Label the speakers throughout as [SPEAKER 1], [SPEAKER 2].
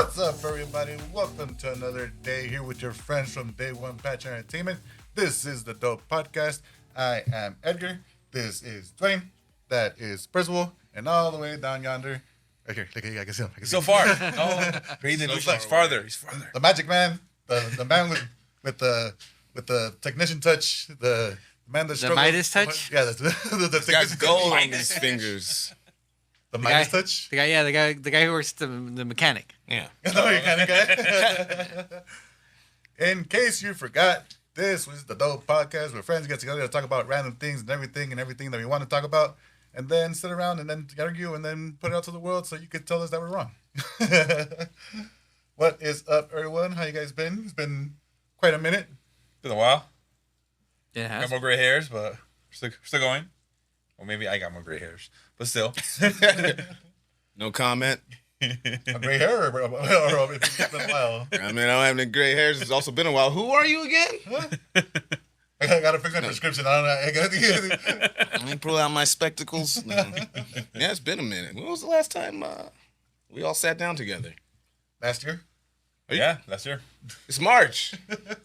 [SPEAKER 1] What's up, everybody? Welcome to another day here with your friends from Day One Patch Entertainment. This is the Dope Podcast. I am Edgar. This is Dwayne. That is Percival. And all the way down yonder, right here. Look, I can see him.
[SPEAKER 2] So far. Oh, breathing. He's farther. He's farther.
[SPEAKER 1] The magic man. The man with the technician touch. The man that struggles.
[SPEAKER 3] The Midas touch?
[SPEAKER 1] Yeah, the
[SPEAKER 4] Got gold on his fingers.
[SPEAKER 1] The Midas touch?
[SPEAKER 3] The guy who works the mechanic.
[SPEAKER 4] Yeah.
[SPEAKER 1] No, you kind of guy. In case you forgot, this was the Dope Podcast where friends get together to talk about random things and everything that we want to talk about, and then sit around and then argue and then put it out to the world so you could tell us that we're wrong. What is up, everyone? How you guys been? It's been quite a minute.
[SPEAKER 2] Been a while.
[SPEAKER 3] It has.
[SPEAKER 2] Got more gray hairs, but we're still going. Well, maybe I got more gray hairs, but still.
[SPEAKER 4] No comment.
[SPEAKER 1] A gray hair or it's been a while.
[SPEAKER 4] I mean, I don't have any gray hairs. It's also been a while. Who are you again?
[SPEAKER 1] I gotta fix my prescription. I don't know.
[SPEAKER 4] Let me pull out my spectacles. No. Yeah, it's been a minute. When was the last time we all sat down together?
[SPEAKER 1] Last year?
[SPEAKER 2] Yeah, last year.
[SPEAKER 4] It's March.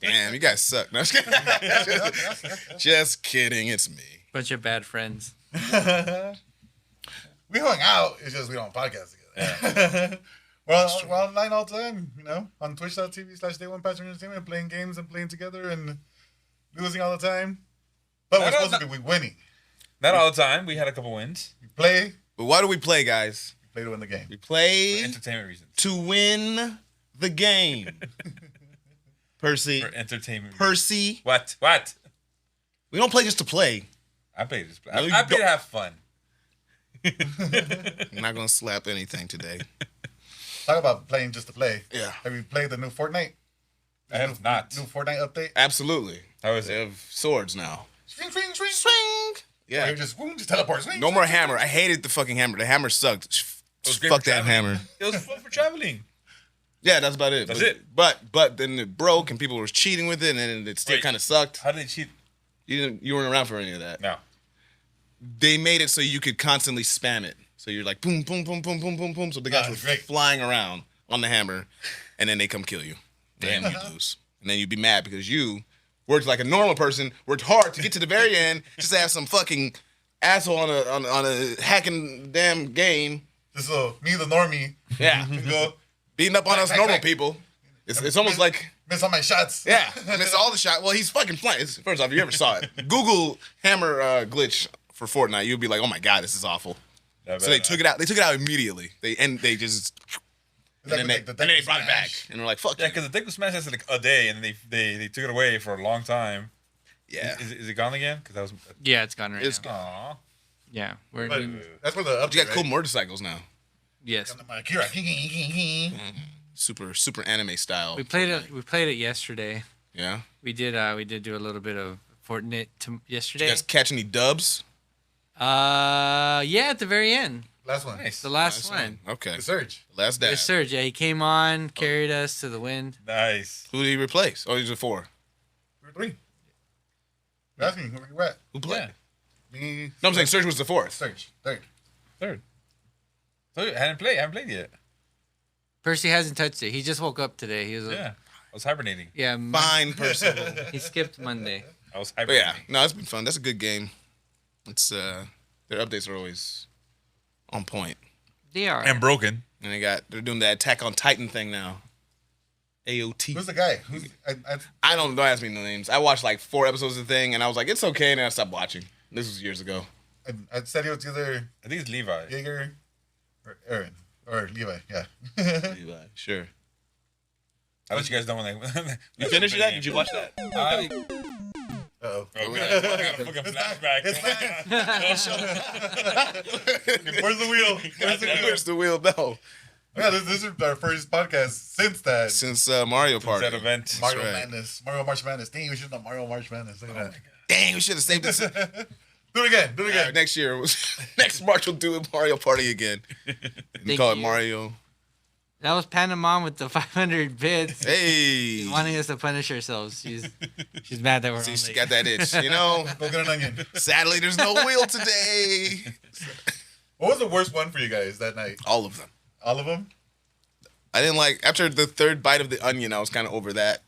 [SPEAKER 4] Damn, you guys suck. No, just kidding. It's me.
[SPEAKER 3] Bunch of bad friends.
[SPEAKER 1] We hung out. It's just we don't podcast together. We're online all the time, on twitch.tv/day1patch entertainment, playing games and playing together and losing all the time. But we're supposed to be winning.
[SPEAKER 2] Not all the time. We had a couple wins.
[SPEAKER 1] We play.
[SPEAKER 4] But why do we play, guys?
[SPEAKER 1] We play to win the game.
[SPEAKER 4] We play
[SPEAKER 2] For entertainment reasons.
[SPEAKER 4] to win the game. Percy.
[SPEAKER 2] For entertainment reasons.
[SPEAKER 4] Percy.
[SPEAKER 2] What?
[SPEAKER 4] We don't play just to play.
[SPEAKER 2] I played this.
[SPEAKER 4] No, you
[SPEAKER 2] I played
[SPEAKER 4] don't.
[SPEAKER 2] to have fun.
[SPEAKER 4] I'm not going to slap anything today.
[SPEAKER 1] Talk about playing just to play.
[SPEAKER 4] Yeah.
[SPEAKER 1] Have you played the new Fortnite?
[SPEAKER 2] I have not.
[SPEAKER 1] New Fortnite update?
[SPEAKER 4] Absolutely.
[SPEAKER 2] How is
[SPEAKER 4] They
[SPEAKER 2] it?
[SPEAKER 4] have swords now.
[SPEAKER 1] Swing, swing, swing.
[SPEAKER 4] Swing. Yeah.
[SPEAKER 1] Or you just teleport. Swing,
[SPEAKER 4] No
[SPEAKER 1] swing,
[SPEAKER 4] more
[SPEAKER 1] swing.
[SPEAKER 4] hammer. I hated the fucking hammer. The hammer sucked.
[SPEAKER 2] It was great
[SPEAKER 4] Fuck
[SPEAKER 2] for
[SPEAKER 4] that
[SPEAKER 2] traveling.
[SPEAKER 4] hammer.
[SPEAKER 2] It was fun for traveling.
[SPEAKER 4] Yeah, that's about it.
[SPEAKER 2] That's
[SPEAKER 4] but,
[SPEAKER 2] it.
[SPEAKER 4] But then it broke and people were cheating with it and then it still
[SPEAKER 2] Wait.
[SPEAKER 4] kind of sucked.
[SPEAKER 2] How did they cheat?
[SPEAKER 4] You weren't around for any of that.
[SPEAKER 2] No.
[SPEAKER 4] They made it so you could constantly spam it. So you're like boom, boom, boom, boom, boom, boom, boom. So the guys were
[SPEAKER 1] great.
[SPEAKER 4] flying around on the hammer and then they come kill you. Damn, you lose. And then you'd be mad because you worked like a normal person, worked hard to get to the very end, just to have some fucking asshole on a hacking damn game.
[SPEAKER 1] Just me, the normie,
[SPEAKER 4] Yeah.
[SPEAKER 1] can go
[SPEAKER 4] Beating up on us
[SPEAKER 1] Back,
[SPEAKER 4] normal
[SPEAKER 1] back.
[SPEAKER 4] people. It's almost like,
[SPEAKER 1] miss all my shots.
[SPEAKER 4] yeah, miss all the shot. Well, he's fucking flying. First off, if you ever saw it, Google hammer glitch for Fortnite, you'll be like, oh my God, this is awful. So they took it out. They took it out immediately. They just
[SPEAKER 1] Is that
[SPEAKER 4] and then
[SPEAKER 1] the
[SPEAKER 4] they
[SPEAKER 1] deck
[SPEAKER 4] brought it back.
[SPEAKER 1] smash?
[SPEAKER 4] And they're like, fuck
[SPEAKER 2] Yeah,
[SPEAKER 4] you.
[SPEAKER 2] because the thing was smashed lasted like a day, and they took it away for a long time.
[SPEAKER 4] Yeah.
[SPEAKER 2] Is it gone again? Because that was.
[SPEAKER 3] Yeah, it's gone right
[SPEAKER 4] It's
[SPEAKER 3] now.
[SPEAKER 2] Aww.
[SPEAKER 3] Yeah,
[SPEAKER 1] But that's where the update,
[SPEAKER 4] You got cool
[SPEAKER 1] right?
[SPEAKER 4] motorcycles now.
[SPEAKER 3] yes.
[SPEAKER 1] Akira.
[SPEAKER 4] Super anime style.
[SPEAKER 3] We played it yesterday.
[SPEAKER 4] Yeah.
[SPEAKER 3] We did do a little bit of Fortnite
[SPEAKER 4] You
[SPEAKER 3] yesterday.
[SPEAKER 4] guys catch any dubs?
[SPEAKER 3] Yeah, at the very end,
[SPEAKER 1] Last one.
[SPEAKER 2] Nice.
[SPEAKER 3] the last one.
[SPEAKER 4] Okay.
[SPEAKER 1] The Surge.
[SPEAKER 4] Last
[SPEAKER 3] The
[SPEAKER 4] dash.
[SPEAKER 3] Surge. Yeah, he came on, carried us to the wind.
[SPEAKER 2] Nice.
[SPEAKER 4] Who did he replace? Oh, he's a 4.
[SPEAKER 1] We were 3. You asked me where you at.
[SPEAKER 4] Who played?
[SPEAKER 2] Yeah.
[SPEAKER 1] Me.
[SPEAKER 4] No, I'm saying Surge was the 4th.
[SPEAKER 1] Surge. Third.
[SPEAKER 2] Third. So I haven't played yet.
[SPEAKER 3] Percy hasn't touched it. He just woke up today. He was
[SPEAKER 2] Yeah. I was hibernating.
[SPEAKER 3] yeah.
[SPEAKER 4] Fine person.
[SPEAKER 3] He skipped Monday.
[SPEAKER 2] I was
[SPEAKER 4] But
[SPEAKER 2] hibernating.
[SPEAKER 4] yeah, no, it's been fun. That's a good game. It's their updates are always on point.
[SPEAKER 3] They are.
[SPEAKER 2] And broken.
[SPEAKER 4] And they're doing the Attack on Titan thing now. AOT.
[SPEAKER 1] Who's the guy?
[SPEAKER 4] I don't ask me no names. I watched like 4 episodes of the thing and I was like, it's okay, and then I stopped watching. This was years ago.
[SPEAKER 1] I said it was either
[SPEAKER 2] I think it's Levi.
[SPEAKER 1] Jaeger or Aaron. Or Levi, yeah.
[SPEAKER 4] Levi, sure.
[SPEAKER 2] I'll let you guys know when they.
[SPEAKER 4] You finished that? Did you watch that?
[SPEAKER 1] Uh-oh.
[SPEAKER 2] Fucking flashback.
[SPEAKER 1] Where's the wheel?
[SPEAKER 4] Where's the wheel? No.
[SPEAKER 1] Yeah, this is our first podcast since that.
[SPEAKER 4] Since Mario Party.
[SPEAKER 2] That event.
[SPEAKER 1] Mario
[SPEAKER 4] right.
[SPEAKER 1] Madness. Mario March Madness. Dang, we should have done Mario March Madness. Look at that.
[SPEAKER 4] Dang, we should have saved this.
[SPEAKER 1] Do it again. Do it again.
[SPEAKER 4] Next year, next March we'll do a Mario Party again. And
[SPEAKER 3] Thank
[SPEAKER 4] call it
[SPEAKER 3] you.
[SPEAKER 4] Mario.
[SPEAKER 3] That was Panama with the 500 bits.
[SPEAKER 4] Hey.
[SPEAKER 3] Wanting us to punish ourselves. She's mad that we're
[SPEAKER 4] See,
[SPEAKER 3] on
[SPEAKER 4] she
[SPEAKER 3] late.
[SPEAKER 4] got that itch, you know?
[SPEAKER 1] Go get an onion.
[SPEAKER 4] Sadly, there's no wheel today.
[SPEAKER 1] What was the worst one for you guys that night?
[SPEAKER 4] All of them.
[SPEAKER 1] All of them?
[SPEAKER 4] I didn't like after the third bite of the onion. I was kind of over that.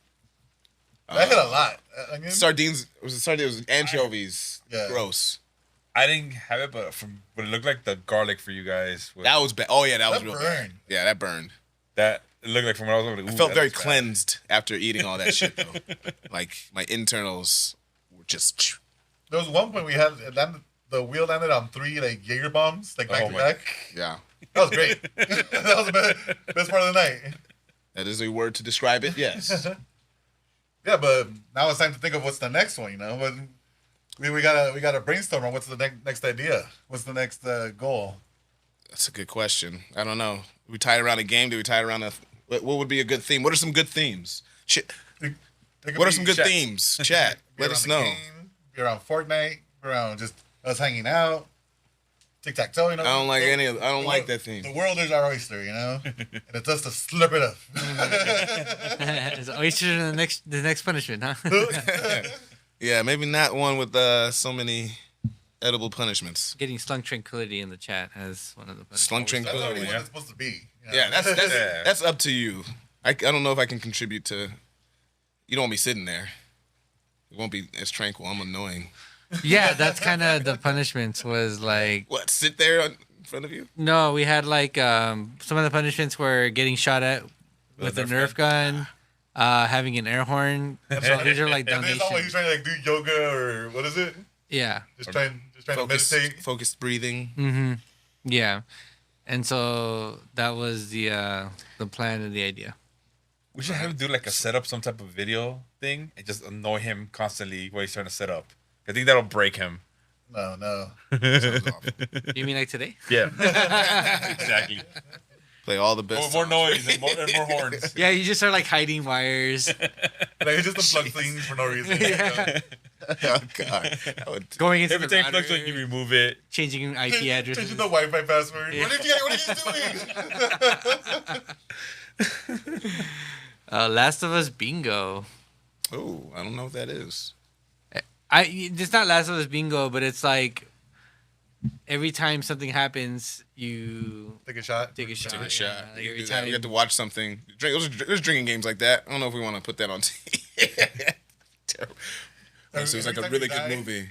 [SPEAKER 1] I had a lot. Onion?
[SPEAKER 4] Sardines. It was anchovies.
[SPEAKER 1] Yeah.
[SPEAKER 4] Gross.
[SPEAKER 2] I didn't have it, but from what it looked like, the garlic for you guys.
[SPEAKER 4] That was bad. Oh yeah, that was real
[SPEAKER 1] burned.
[SPEAKER 4] bad. Yeah, that burned.
[SPEAKER 2] That it looked like from what I was looking.
[SPEAKER 4] I felt very cleansed after eating all that shit though. Like my internals were just.
[SPEAKER 1] There was one point we had the wheel landed on 3 like Jaeger bombs, like back to back.
[SPEAKER 4] Yeah.
[SPEAKER 1] That was great. That was the best part of the night.
[SPEAKER 4] That is a word to describe it. Yes.
[SPEAKER 1] Yeah, but now it's time to think of what's the next one. You know, but we gotta brainstorm on what's the next idea. What's the next goal?
[SPEAKER 4] That's a good question. I don't know. We tie it around a game. Do we tie it around what would be a good theme? What are some good themes? What are some good themes? Chat. Let us know.
[SPEAKER 1] Be around Fortnite. Be around just us hanging out. Tic-tac-toe, you know.
[SPEAKER 4] I don't like any of. I don't like that theme.
[SPEAKER 1] The world is our oyster, you know, and it's us to slurp it up.
[SPEAKER 3] It's oyster in the next punishment, huh?
[SPEAKER 4] Yeah, maybe not one with so many edible punishments.
[SPEAKER 3] Getting Slunk Tranquility in the chat as one of the punishments.
[SPEAKER 4] Slunk
[SPEAKER 1] That's
[SPEAKER 4] Tranquility.
[SPEAKER 1] not what it's supposed to be. You know?
[SPEAKER 4] Yeah, that's up to you. I don't know if I can contribute to. You don't want me sitting there. It won't be as tranquil. I'm annoying.
[SPEAKER 3] Yeah, that's kind of the punishments was like.
[SPEAKER 4] What? Sit there in front of you?
[SPEAKER 3] No, we had like some of the punishments were getting shot at with a Nerf gun, having an air horn. So these are like
[SPEAKER 1] And then it's not like he's
[SPEAKER 3] donations.
[SPEAKER 1] trying to like do yoga or what is it?
[SPEAKER 3] Yeah.
[SPEAKER 1] Just trying to meditate.
[SPEAKER 4] Focused breathing.
[SPEAKER 3] Mm-hmm. Yeah. And so that was the plan and the idea.
[SPEAKER 2] We should have him do like a setup, some type of video thing, and just annoy him constantly while he's trying to set up. I think that'll break him.
[SPEAKER 1] No.
[SPEAKER 3] You mean like today?
[SPEAKER 2] Yeah, exactly.
[SPEAKER 4] Play all the best.
[SPEAKER 2] More noise and more horns.
[SPEAKER 3] Yeah, you just start like hiding wires,
[SPEAKER 1] Like it's just unplug things for no reason.
[SPEAKER 3] Yeah.
[SPEAKER 4] Oh God. That would-
[SPEAKER 3] going into
[SPEAKER 2] Every
[SPEAKER 3] the
[SPEAKER 2] time
[SPEAKER 3] router,
[SPEAKER 2] fluctuates, you remove it.
[SPEAKER 3] changing IP addresses.
[SPEAKER 1] Changing the Wi-Fi password.
[SPEAKER 3] Yeah.
[SPEAKER 1] What are you doing?
[SPEAKER 3] Last of Us Bingo.
[SPEAKER 4] Oh, I don't know what that is.
[SPEAKER 3] It's not Last of Us Bingo, but it's like every time something happens, you
[SPEAKER 1] Take a shot.
[SPEAKER 3] take a shot.
[SPEAKER 4] Take a shot.
[SPEAKER 3] Yeah, like
[SPEAKER 4] You
[SPEAKER 3] every
[SPEAKER 4] do that.
[SPEAKER 3] time
[SPEAKER 4] You get to watch something. There's drinking games like that. I don't know if we want to put that on TV. Terrible. It was like a
[SPEAKER 1] time
[SPEAKER 4] really
[SPEAKER 1] you
[SPEAKER 4] good
[SPEAKER 1] die?
[SPEAKER 4] movie.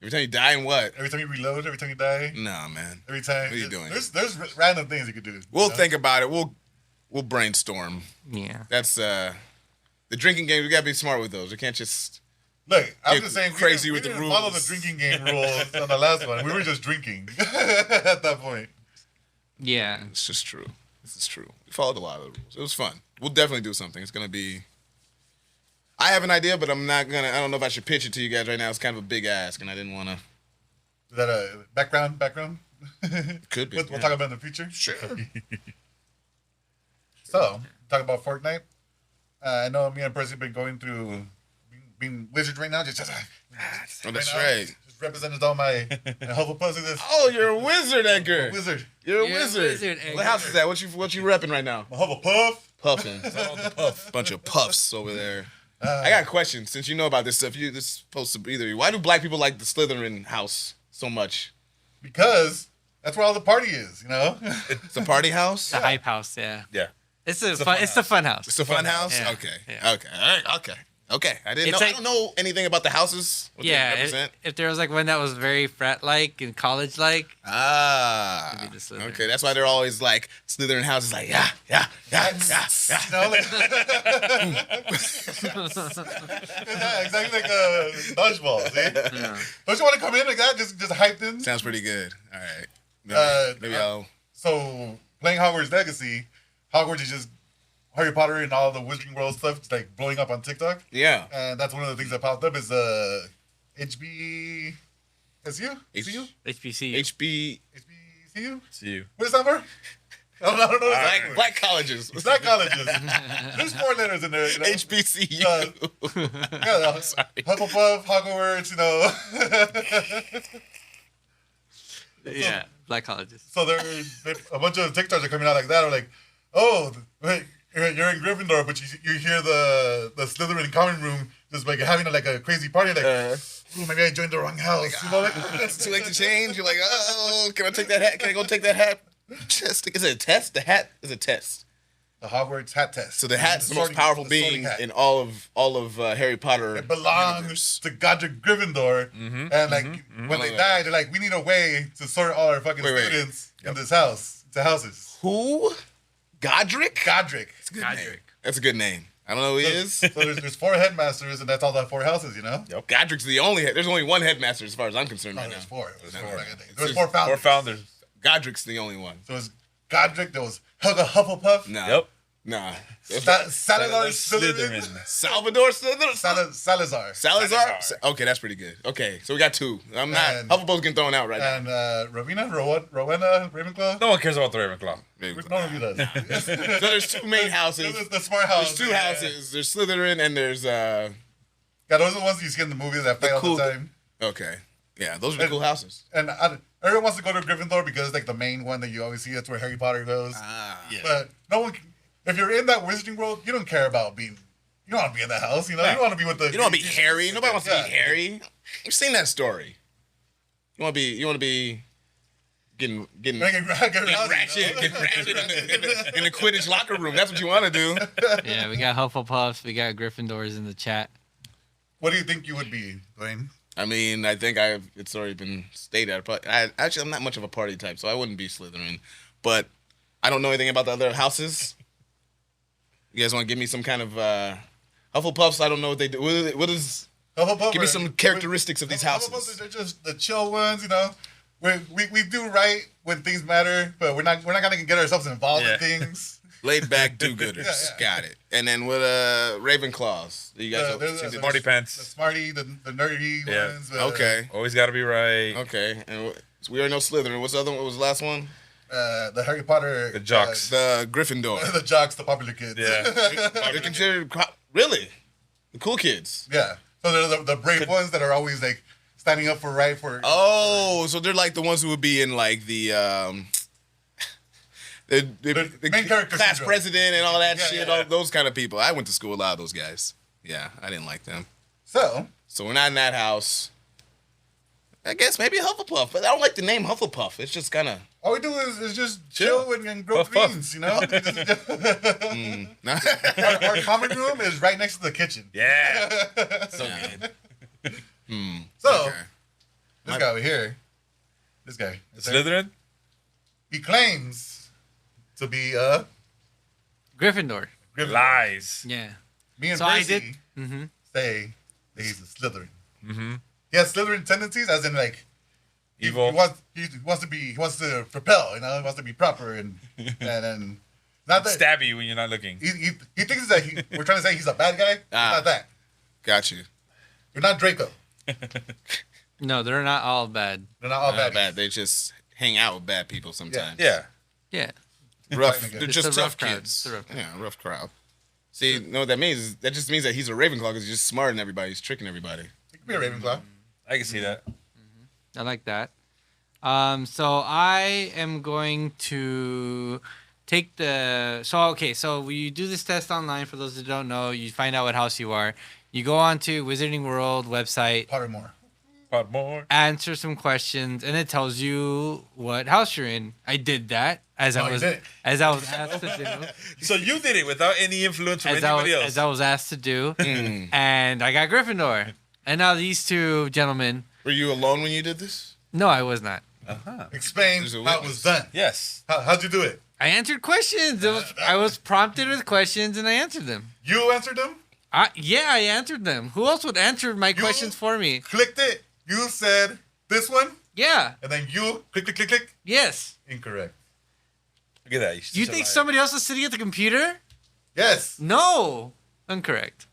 [SPEAKER 4] Every time you die in what?
[SPEAKER 1] Every time you reload, every time you die,
[SPEAKER 4] Nah, man.
[SPEAKER 1] every time.
[SPEAKER 4] What are you doing?
[SPEAKER 1] There's random things you could do.
[SPEAKER 4] We'll
[SPEAKER 1] you know?
[SPEAKER 4] think about it. We'll brainstorm.
[SPEAKER 3] Yeah.
[SPEAKER 4] That's the drinking games. We gotta be smart with those. We can't just.
[SPEAKER 1] Look, I'm
[SPEAKER 4] Get
[SPEAKER 1] just saying.
[SPEAKER 4] crazy
[SPEAKER 1] we
[SPEAKER 4] with the
[SPEAKER 1] didn't follow the
[SPEAKER 4] rules.
[SPEAKER 1] drinking game rules on the last one. We were just drinking at that point.
[SPEAKER 3] Yeah.
[SPEAKER 4] It's just true. This is true. We followed a lot of the rules. It was fun. We'll definitely do something. It's gonna be. I have an idea, but I'm not gonna. I don't know if I should pitch it to you guys right now. It's kind of a big ask, and I didn't want to.
[SPEAKER 1] Is that a background?
[SPEAKER 4] Could be.
[SPEAKER 1] We'll talk about it in the future.
[SPEAKER 4] Sure.
[SPEAKER 1] So, talk about Fortnite. I know me and Percy have been going through being wizards right now. Just
[SPEAKER 4] Oh, that's
[SPEAKER 1] now,
[SPEAKER 4] right.
[SPEAKER 1] Just representing all my Hufflepuffs.
[SPEAKER 4] Oh, you're a wizard, Edgar.
[SPEAKER 1] Wizard.
[SPEAKER 4] You're a
[SPEAKER 3] You're a
[SPEAKER 4] wizard.
[SPEAKER 3] wizard,
[SPEAKER 4] What house is that? What you repping right now?
[SPEAKER 1] My Hufflepuff.
[SPEAKER 4] Puffing. Bunch of puffs over there. I got a question. Since you know about this stuff, this is supposed to be either. Why do black people like the Slytherin house so much?
[SPEAKER 1] Because that's where all the party is, you know?
[SPEAKER 4] It's a party house.
[SPEAKER 3] The hype house, yeah.
[SPEAKER 2] Yeah.
[SPEAKER 3] It's
[SPEAKER 2] a
[SPEAKER 3] fun.
[SPEAKER 2] fun
[SPEAKER 3] It's the fun house.
[SPEAKER 4] It's a fun house.
[SPEAKER 3] Yeah.
[SPEAKER 4] Okay.
[SPEAKER 3] Yeah.
[SPEAKER 4] Okay. All right. Okay. I didn't know.
[SPEAKER 3] It's
[SPEAKER 4] I
[SPEAKER 3] like-
[SPEAKER 4] don't know anything about the houses. What they
[SPEAKER 3] Yeah.
[SPEAKER 4] represent.
[SPEAKER 3] If there was like one that was very frat like and college like,
[SPEAKER 4] Ah.
[SPEAKER 3] It'd be the Slytherin.
[SPEAKER 4] Okay. That's why they're always like Slytherin house is like yeah.
[SPEAKER 1] You know, like, yeah, exactly like dodgeball. See?
[SPEAKER 3] yeah.
[SPEAKER 1] Don't you want to come in like that? Just hyped in?
[SPEAKER 4] Sounds pretty good. All right. Maybe I'll.
[SPEAKER 1] So, playing Hogwarts Legacy, Hogwarts is just Harry Potter and all the Wizarding World stuff. It's like blowing up on TikTok.
[SPEAKER 4] Yeah.
[SPEAKER 1] And that's one of the things that popped up is HB... SU?
[SPEAKER 4] HBCU.
[SPEAKER 3] HBC.
[SPEAKER 4] HB.
[SPEAKER 1] HBCU?
[SPEAKER 2] See you.
[SPEAKER 1] What is that for? I don't know.
[SPEAKER 4] Black colleges.
[SPEAKER 1] It's not colleges. There's 4 letters in there. You know?
[SPEAKER 4] HBCU.
[SPEAKER 1] Yeah, Hufflepuff, Hogwarts, you know.
[SPEAKER 3] Yeah. Black colleges.
[SPEAKER 1] So there, a bunch of TikToks are coming out like that. Or like, oh, wait, you're in Gryffindor, but you hear the Slytherin common room just like having like a crazy party. Like, ooh, maybe I joined the wrong house. You know, like,
[SPEAKER 4] It's too late to change. You're like, oh, can I take that hat? Can I go take that hat? Just is it a test? The hat is a test.
[SPEAKER 1] the Hogwarts hat test.
[SPEAKER 4] So the hat's the most powerful being in all of Harry Potter.
[SPEAKER 1] It belongs
[SPEAKER 4] universe.
[SPEAKER 1] to Godric Gryffindor, and like when they die, they're like, we need a way to sort all our fucking students in this house to houses.
[SPEAKER 4] Who? Godric?
[SPEAKER 1] Godric.
[SPEAKER 4] That's a good name. That's a good name. I don't know who he is.
[SPEAKER 1] So there's 4 headmasters, and that's all the 4 houses, you know?
[SPEAKER 2] Yep.
[SPEAKER 4] Godric's the only. There's only one headmaster as far as I'm concerned right now.
[SPEAKER 1] There's 4.
[SPEAKER 4] There's
[SPEAKER 1] 4 founders.
[SPEAKER 2] 4 founders.
[SPEAKER 4] Godric's the only one.
[SPEAKER 1] So it's Godric, there was Helga Hufflepuff.
[SPEAKER 4] Nah.
[SPEAKER 2] Yep.
[SPEAKER 4] Nah.
[SPEAKER 1] Salazar Slytherin.
[SPEAKER 4] Salvador Slytherin?
[SPEAKER 1] Salazar.
[SPEAKER 4] Salazar? Okay, that's pretty good. Okay, so we got 2. I'm not.
[SPEAKER 1] And-
[SPEAKER 4] Hufflepuff's getting thrown out right now.
[SPEAKER 1] And Rowena Ravenclaw.
[SPEAKER 2] No one cares about the Ravenclaw.
[SPEAKER 1] No one really does.
[SPEAKER 4] So there's 2 main houses.
[SPEAKER 1] There's the smart house.
[SPEAKER 4] There's 2 houses. There's Slytherin and there's
[SPEAKER 1] Yeah, those are the ones you see in the movies that fight all the time.
[SPEAKER 4] Okay. Yeah, those are the cool houses.
[SPEAKER 1] And everyone wants to go to Gryffindor because it's like the main one that you always see. That's where Harry Potter goes.
[SPEAKER 2] Yeah.
[SPEAKER 1] But no one, if you're in that wizarding world, you don't care about being. You don't want to be in that house. You know, you want to be with the.
[SPEAKER 4] You don't want to be Harry. Nobody wants to be Harry. You've seen that story. You want to be getting ratchet in the Quidditch locker room. That's what you want to do.
[SPEAKER 3] Yeah, we got Hufflepuffs, we got Gryffindors in the chat.
[SPEAKER 1] What do you think you would be, Dwayne?
[SPEAKER 4] I mean, I think it's already been stated. I'm not much of a party type, so I wouldn't be Slytherin. But I don't know anything about the other houses. You guys want to give me some kind of Hufflepuffs? I don't know what they do. What is?
[SPEAKER 1] Hufflepuff,
[SPEAKER 4] give me some characteristics of these houses.
[SPEAKER 1] Hufflepuffs, they're just the chill ones, you know. We do right when things matter, but we're not gonna get ourselves involved in things.
[SPEAKER 4] Laid back do-gooders.
[SPEAKER 1] Yeah.
[SPEAKER 4] Got it. And then with Ravenclaws. You guys
[SPEAKER 1] The
[SPEAKER 2] Smarty pants.
[SPEAKER 1] The smarty, the nerdy ones.
[SPEAKER 4] Okay.
[SPEAKER 2] Always got to be right.
[SPEAKER 4] Okay. And so we already know Slytherin. What's the other one? What was the last one?
[SPEAKER 1] The Harry Potter.
[SPEAKER 2] The jocks.
[SPEAKER 4] The Gryffindor.
[SPEAKER 1] The jocks, the popular kids.
[SPEAKER 2] Yeah.
[SPEAKER 4] They're considered really the cool kids.
[SPEAKER 1] Yeah. So they're the brave ones that are always like standing up for right for.
[SPEAKER 4] Oh, so they're like the ones who would be in like the
[SPEAKER 1] main character
[SPEAKER 4] class
[SPEAKER 1] syndrome.
[SPEAKER 4] president and all that
[SPEAKER 1] Yeah,
[SPEAKER 4] shit.
[SPEAKER 1] yeah.
[SPEAKER 4] All those kind of people. I went to school with a lot of those guys. Yeah, I didn't like them.
[SPEAKER 1] So
[SPEAKER 4] we're not in that house. I guess maybe Hufflepuff, but I don't like the name Hufflepuff. It's just kind of.
[SPEAKER 1] all we do is just chill and grow
[SPEAKER 2] Puff, puff.
[SPEAKER 1] greens, you know.
[SPEAKER 4] Nah.
[SPEAKER 1] Our common room is right next to the kitchen.
[SPEAKER 2] Yeah.
[SPEAKER 4] So good.
[SPEAKER 1] So
[SPEAKER 4] Okay.
[SPEAKER 1] this guy over here, this guy,
[SPEAKER 2] Slytherin?
[SPEAKER 1] he claims to be
[SPEAKER 3] Gryffindor.
[SPEAKER 1] Gryffindor.
[SPEAKER 2] Lies.
[SPEAKER 3] Yeah.
[SPEAKER 1] Me and
[SPEAKER 3] So I
[SPEAKER 1] Percy
[SPEAKER 3] did-
[SPEAKER 1] say that he's a Slytherin. Mm-hmm. He has Slytherin tendencies, as in like
[SPEAKER 2] Evil.
[SPEAKER 1] He wants to propel. You know, he wants to be proper and not that
[SPEAKER 2] Stab you when you're not looking.
[SPEAKER 1] he thinks that we're trying to say he's a bad guy. Not that.
[SPEAKER 4] Got you.
[SPEAKER 1] You're not Draco.
[SPEAKER 3] No, they're not all bad.
[SPEAKER 1] They're not all
[SPEAKER 4] Not
[SPEAKER 1] bad.
[SPEAKER 4] bad. They just hang out with bad people sometimes.
[SPEAKER 2] Yeah.
[SPEAKER 3] Yeah.
[SPEAKER 4] Rough.
[SPEAKER 1] It's
[SPEAKER 4] They're
[SPEAKER 1] a
[SPEAKER 4] just
[SPEAKER 3] rough
[SPEAKER 4] tough
[SPEAKER 3] crowd.
[SPEAKER 4] kids.
[SPEAKER 3] It's a rough crowd.
[SPEAKER 4] Yeah, rough crowd. See, you know what that means? That just means that he's a Ravenclaw because he's just smarter than everybody. He's tricking everybody.
[SPEAKER 1] You can be a Ravenclaw.
[SPEAKER 2] I can see that.
[SPEAKER 3] I like that. So I am going to take the. So you do this test online. For those that don't know, you find out what house you are. You go onto Wizarding World website,
[SPEAKER 1] Pottermore.
[SPEAKER 2] Pot more.
[SPEAKER 3] answer some questions, and it tells you what house you're in. I did that as I
[SPEAKER 1] you
[SPEAKER 3] was
[SPEAKER 1] did it.
[SPEAKER 3] asked to do.
[SPEAKER 2] So you did it without any influence from anybody else.
[SPEAKER 3] As I was asked to do, and I got Gryffindor. And now these 2 gentlemen.
[SPEAKER 4] Were you alone when you did this?
[SPEAKER 3] No, I was not.
[SPEAKER 1] Explain
[SPEAKER 4] There's a
[SPEAKER 1] how it
[SPEAKER 4] witness.
[SPEAKER 1] was done.
[SPEAKER 2] Yes.
[SPEAKER 1] How'd you do it?
[SPEAKER 3] I answered questions. I was prompted with questions, and I answered them.
[SPEAKER 1] You answered them.
[SPEAKER 3] I answered them. Who else would answer my questions for me?
[SPEAKER 1] Clicked it. You said this one,
[SPEAKER 3] Yeah.
[SPEAKER 1] and then you click.
[SPEAKER 3] Yes.
[SPEAKER 1] Incorrect.
[SPEAKER 2] Look at that. You're
[SPEAKER 3] You
[SPEAKER 2] such a
[SPEAKER 3] think
[SPEAKER 2] liar.
[SPEAKER 3] somebody else is sitting at the computer?
[SPEAKER 1] Yes.
[SPEAKER 3] No. Incorrect.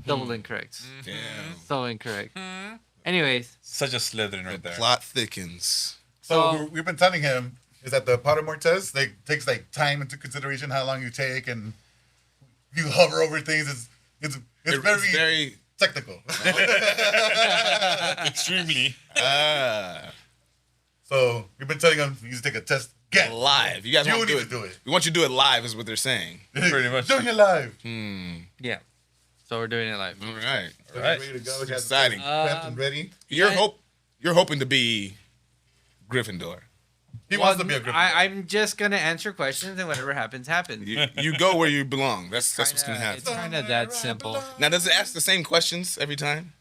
[SPEAKER 3] Double incorrect.
[SPEAKER 4] Damn.
[SPEAKER 3] So incorrect. Anyways.
[SPEAKER 2] Such a Slytherin right there.
[SPEAKER 4] Plot thickens.
[SPEAKER 1] So we've been telling him is that the Pottermore test takes like time into consideration how long you take and you hover over things. It's very technical.
[SPEAKER 2] Extremely.
[SPEAKER 1] So we've been telling him you need to take a test. Get
[SPEAKER 4] Live. You guys want to
[SPEAKER 1] need
[SPEAKER 4] do
[SPEAKER 1] to do
[SPEAKER 4] it.
[SPEAKER 1] it.
[SPEAKER 4] We want you to do it live is what they're saying.
[SPEAKER 2] Pretty much.
[SPEAKER 1] Doing it live.
[SPEAKER 3] Yeah. So we're doing it live.
[SPEAKER 4] All right.
[SPEAKER 1] So
[SPEAKER 2] Right.
[SPEAKER 1] Ready to go.
[SPEAKER 4] It's
[SPEAKER 1] Got the
[SPEAKER 4] exciting.
[SPEAKER 1] test prepped and ready.
[SPEAKER 4] You're hoping to be Gryffindor.
[SPEAKER 1] He wants to be a Gryffindor.
[SPEAKER 3] I'm just gonna answer questions, and whatever happens, happens.
[SPEAKER 4] You go where you belong. That's what's gonna happen.
[SPEAKER 3] It's kind of that simple.
[SPEAKER 4] Now, does it ask the same questions every time?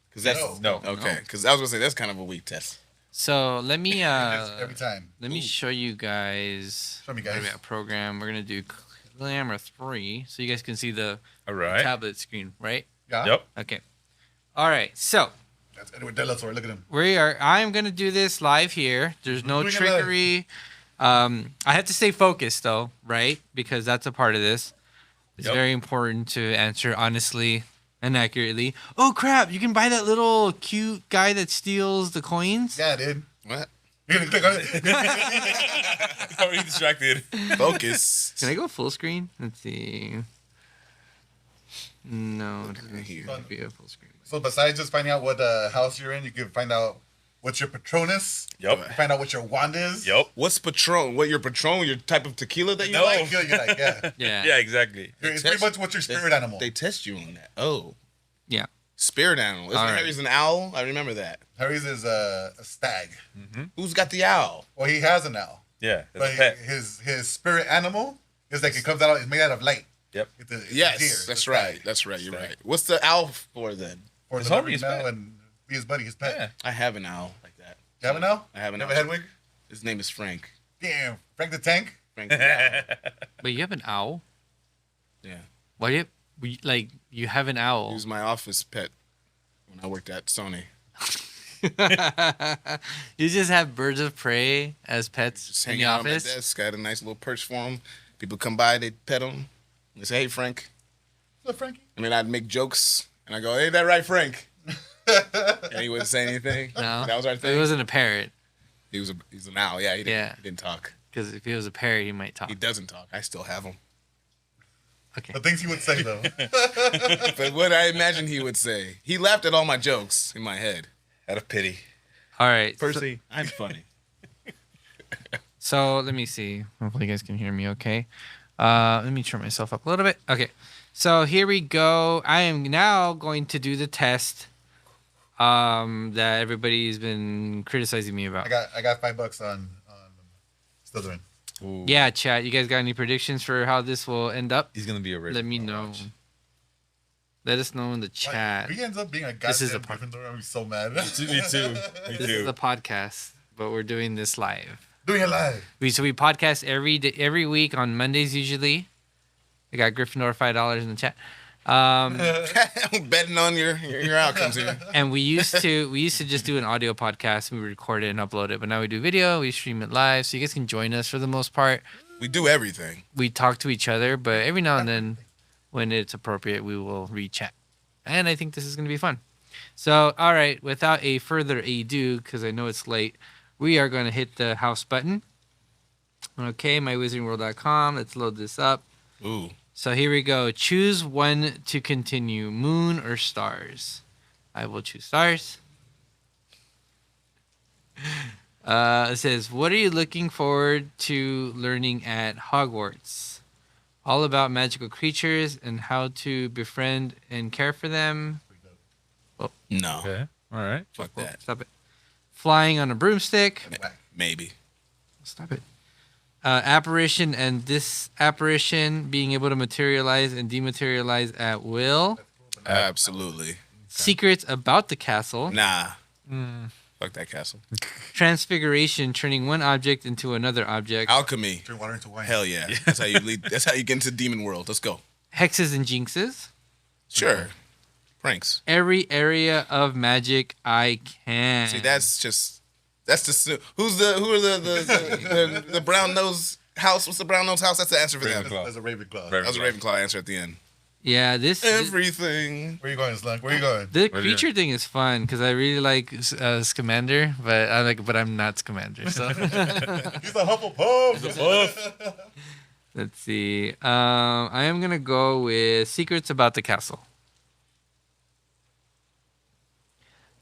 [SPEAKER 4] Because that's
[SPEAKER 2] No.
[SPEAKER 4] Okay, because I was gonna say that's kind of a weak test.
[SPEAKER 3] So let me
[SPEAKER 1] Every time.
[SPEAKER 3] let me show you guys.
[SPEAKER 1] Show me, guys.
[SPEAKER 3] A program. We're gonna do Glamour 3, so you guys can see the
[SPEAKER 2] All right.
[SPEAKER 3] tablet screen, right?
[SPEAKER 1] Yeah.
[SPEAKER 2] Yep.
[SPEAKER 3] Okay. All right. So
[SPEAKER 1] That's Edward Delator. Look at him.
[SPEAKER 3] I'm gonna do this live here. There's no
[SPEAKER 1] Doing it
[SPEAKER 3] trickery. I have to stay focused though, right? Because that's a part of this. It's
[SPEAKER 2] Yep.
[SPEAKER 3] very important to answer honestly and accurately. Oh crap! You can buy that little cute guy that steals the coins.
[SPEAKER 1] Yeah, dude.
[SPEAKER 4] What?
[SPEAKER 1] You're gonna click on it.
[SPEAKER 2] Already distracted.
[SPEAKER 4] Focus.
[SPEAKER 3] Can I go full screen? Let's see. No, it doesn't
[SPEAKER 4] Here.
[SPEAKER 3] be a full screen.
[SPEAKER 1] So besides just finding out what house you're in, you can find out what's your Patronus.
[SPEAKER 2] Yep.
[SPEAKER 1] You find out what your wand is.
[SPEAKER 2] Yep.
[SPEAKER 4] What's Patron? What your Patron? Your type of tequila that you
[SPEAKER 2] No.
[SPEAKER 4] like?
[SPEAKER 1] Like, you like, yeah.
[SPEAKER 3] Yeah.
[SPEAKER 2] Yeah, exactly.
[SPEAKER 1] It's pretty much what's your spirit animal.
[SPEAKER 4] They test you on that. Oh,
[SPEAKER 3] Yeah.
[SPEAKER 4] spirit animal. Isn't
[SPEAKER 3] All right.
[SPEAKER 4] Harry's an owl? I remember that.
[SPEAKER 1] Harry's is a stag.
[SPEAKER 4] Who's got the owl?
[SPEAKER 1] Well, he has an owl.
[SPEAKER 2] Yeah.
[SPEAKER 1] But
[SPEAKER 2] That's a pet.
[SPEAKER 1] his spirit animal is like it comes out. It's made out of light.
[SPEAKER 2] Yep.
[SPEAKER 1] It's
[SPEAKER 4] Yes,
[SPEAKER 1] a deer, it's
[SPEAKER 4] that's
[SPEAKER 1] a
[SPEAKER 4] right.
[SPEAKER 1] stag.
[SPEAKER 4] That's right. You're
[SPEAKER 2] Stag.
[SPEAKER 4] right. What's the owl for then?
[SPEAKER 1] Or
[SPEAKER 2] His
[SPEAKER 1] the
[SPEAKER 2] homie, his
[SPEAKER 1] now
[SPEAKER 2] pet.
[SPEAKER 1] and be his buddy, his pet.
[SPEAKER 2] Yeah.
[SPEAKER 4] I have an owl like that.
[SPEAKER 1] You have an owl?
[SPEAKER 4] I have an
[SPEAKER 1] You
[SPEAKER 4] owl.
[SPEAKER 1] have a Hedwig?
[SPEAKER 4] His name is Frank.
[SPEAKER 1] Damn, Frank the Tank.
[SPEAKER 4] Frank the owl.
[SPEAKER 3] But you have an owl.
[SPEAKER 4] Yeah.
[SPEAKER 3] Why do you have an
[SPEAKER 4] He
[SPEAKER 3] owl?
[SPEAKER 4] was my office pet when I worked at Sony.
[SPEAKER 3] You just have birds of prey as pets
[SPEAKER 4] Just
[SPEAKER 3] in
[SPEAKER 4] hanging
[SPEAKER 3] the
[SPEAKER 4] out on my
[SPEAKER 3] office.
[SPEAKER 4] desk. I had a nice little perch for him. People come by, they pet him. They say, "Hey, Frank,"
[SPEAKER 1] What's up, Frankie?
[SPEAKER 4] and then I'd make jokes, and I go, "Ain't that right, Frank?" And he wouldn't say anything.
[SPEAKER 3] No,
[SPEAKER 4] That was our
[SPEAKER 3] it
[SPEAKER 4] thing.
[SPEAKER 3] wasn't a parrot.
[SPEAKER 4] He's an owl. Yeah, he didn't talk.
[SPEAKER 3] Because if he was a parrot, he might talk.
[SPEAKER 4] He doesn't talk. I still have him.
[SPEAKER 3] Okay.
[SPEAKER 1] The things he would say though.
[SPEAKER 4] But what I imagine he would say, he laughed at all my jokes in my head.
[SPEAKER 2] Out of pity.
[SPEAKER 3] All right.
[SPEAKER 2] Percy, I'm funny.
[SPEAKER 3] So let me see. Hopefully you guys can hear me okay. Let me turn myself up a little bit. Okay. So here we go. I am now going to do the test that everybody's been criticizing me about.
[SPEAKER 1] I got $5 on still doing.
[SPEAKER 2] Ooh.
[SPEAKER 3] Yeah, chat. You guys got any predictions for how this will end up?
[SPEAKER 2] He's gonna be a
[SPEAKER 3] Let me know. Let us know in the chat.
[SPEAKER 1] If he ends up being a
[SPEAKER 3] This is
[SPEAKER 1] goddamn
[SPEAKER 3] a
[SPEAKER 1] Gryffindor, I'm be so mad.
[SPEAKER 2] Me too. Me
[SPEAKER 3] This is
[SPEAKER 2] too.
[SPEAKER 3] a podcast, but we're doing this live.
[SPEAKER 1] Doing it live.
[SPEAKER 3] We podcast every week on Mondays usually. I got Gryffindor $5 in the chat.
[SPEAKER 4] I'm betting on your outcomes here.
[SPEAKER 3] And we used to just do an audio podcast. We record it and upload it, but now we do video. We stream it live, so you guys can join us for the most part.
[SPEAKER 4] We do everything.
[SPEAKER 3] We talk to each other, but every now and then, when it's appropriate, we will re-chat. And I think this is going to be fun. So, all right, without a further ado, because I know it's late, we are going to hit the house button. Okay, mywizardingworld.com. Let's load this up.
[SPEAKER 4] Ooh.
[SPEAKER 3] So here we go. Choose one to continue, moon or stars. I will choose stars. It says, what are you looking forward to learning at Hogwarts? All about magical creatures and how to befriend and care for them.
[SPEAKER 4] No.
[SPEAKER 2] Okay. All right.
[SPEAKER 4] Fuck
[SPEAKER 3] Whoa,
[SPEAKER 4] that.
[SPEAKER 3] stop it. Flying on a broomstick.
[SPEAKER 4] Maybe.
[SPEAKER 3] Stop it. Apparition and disapparition, being able to materialize and dematerialize at will.
[SPEAKER 4] Absolutely.
[SPEAKER 3] Secrets about the castle.
[SPEAKER 4] Nah. Fuck that castle.
[SPEAKER 3] Transfiguration, turning one object into another object.
[SPEAKER 4] Alchemy.
[SPEAKER 1] Turn water into wine.
[SPEAKER 4] Hell yeah. That's how you lead. That's how you get into demon world. Let's go.
[SPEAKER 3] Hexes and jinxes.
[SPEAKER 4] Sure. Pranks.
[SPEAKER 3] Every area of magic I can.
[SPEAKER 4] See, that's the who are the brown nose house? What's the brown nose house? That's the answer for them.
[SPEAKER 2] Ravenclaw.
[SPEAKER 1] That's a Ravenclaw.
[SPEAKER 4] That was a Ravenclaw answer at the end.
[SPEAKER 3] Yeah, this
[SPEAKER 4] Everything.
[SPEAKER 1] Where you going, Slunk? Where you going?
[SPEAKER 3] the
[SPEAKER 2] Right
[SPEAKER 3] creature thing is fun because I really like Scamander, but I'm not Scamander. So
[SPEAKER 1] He's a Hufflepuff.
[SPEAKER 3] let's see. I am gonna go with secrets about the castle.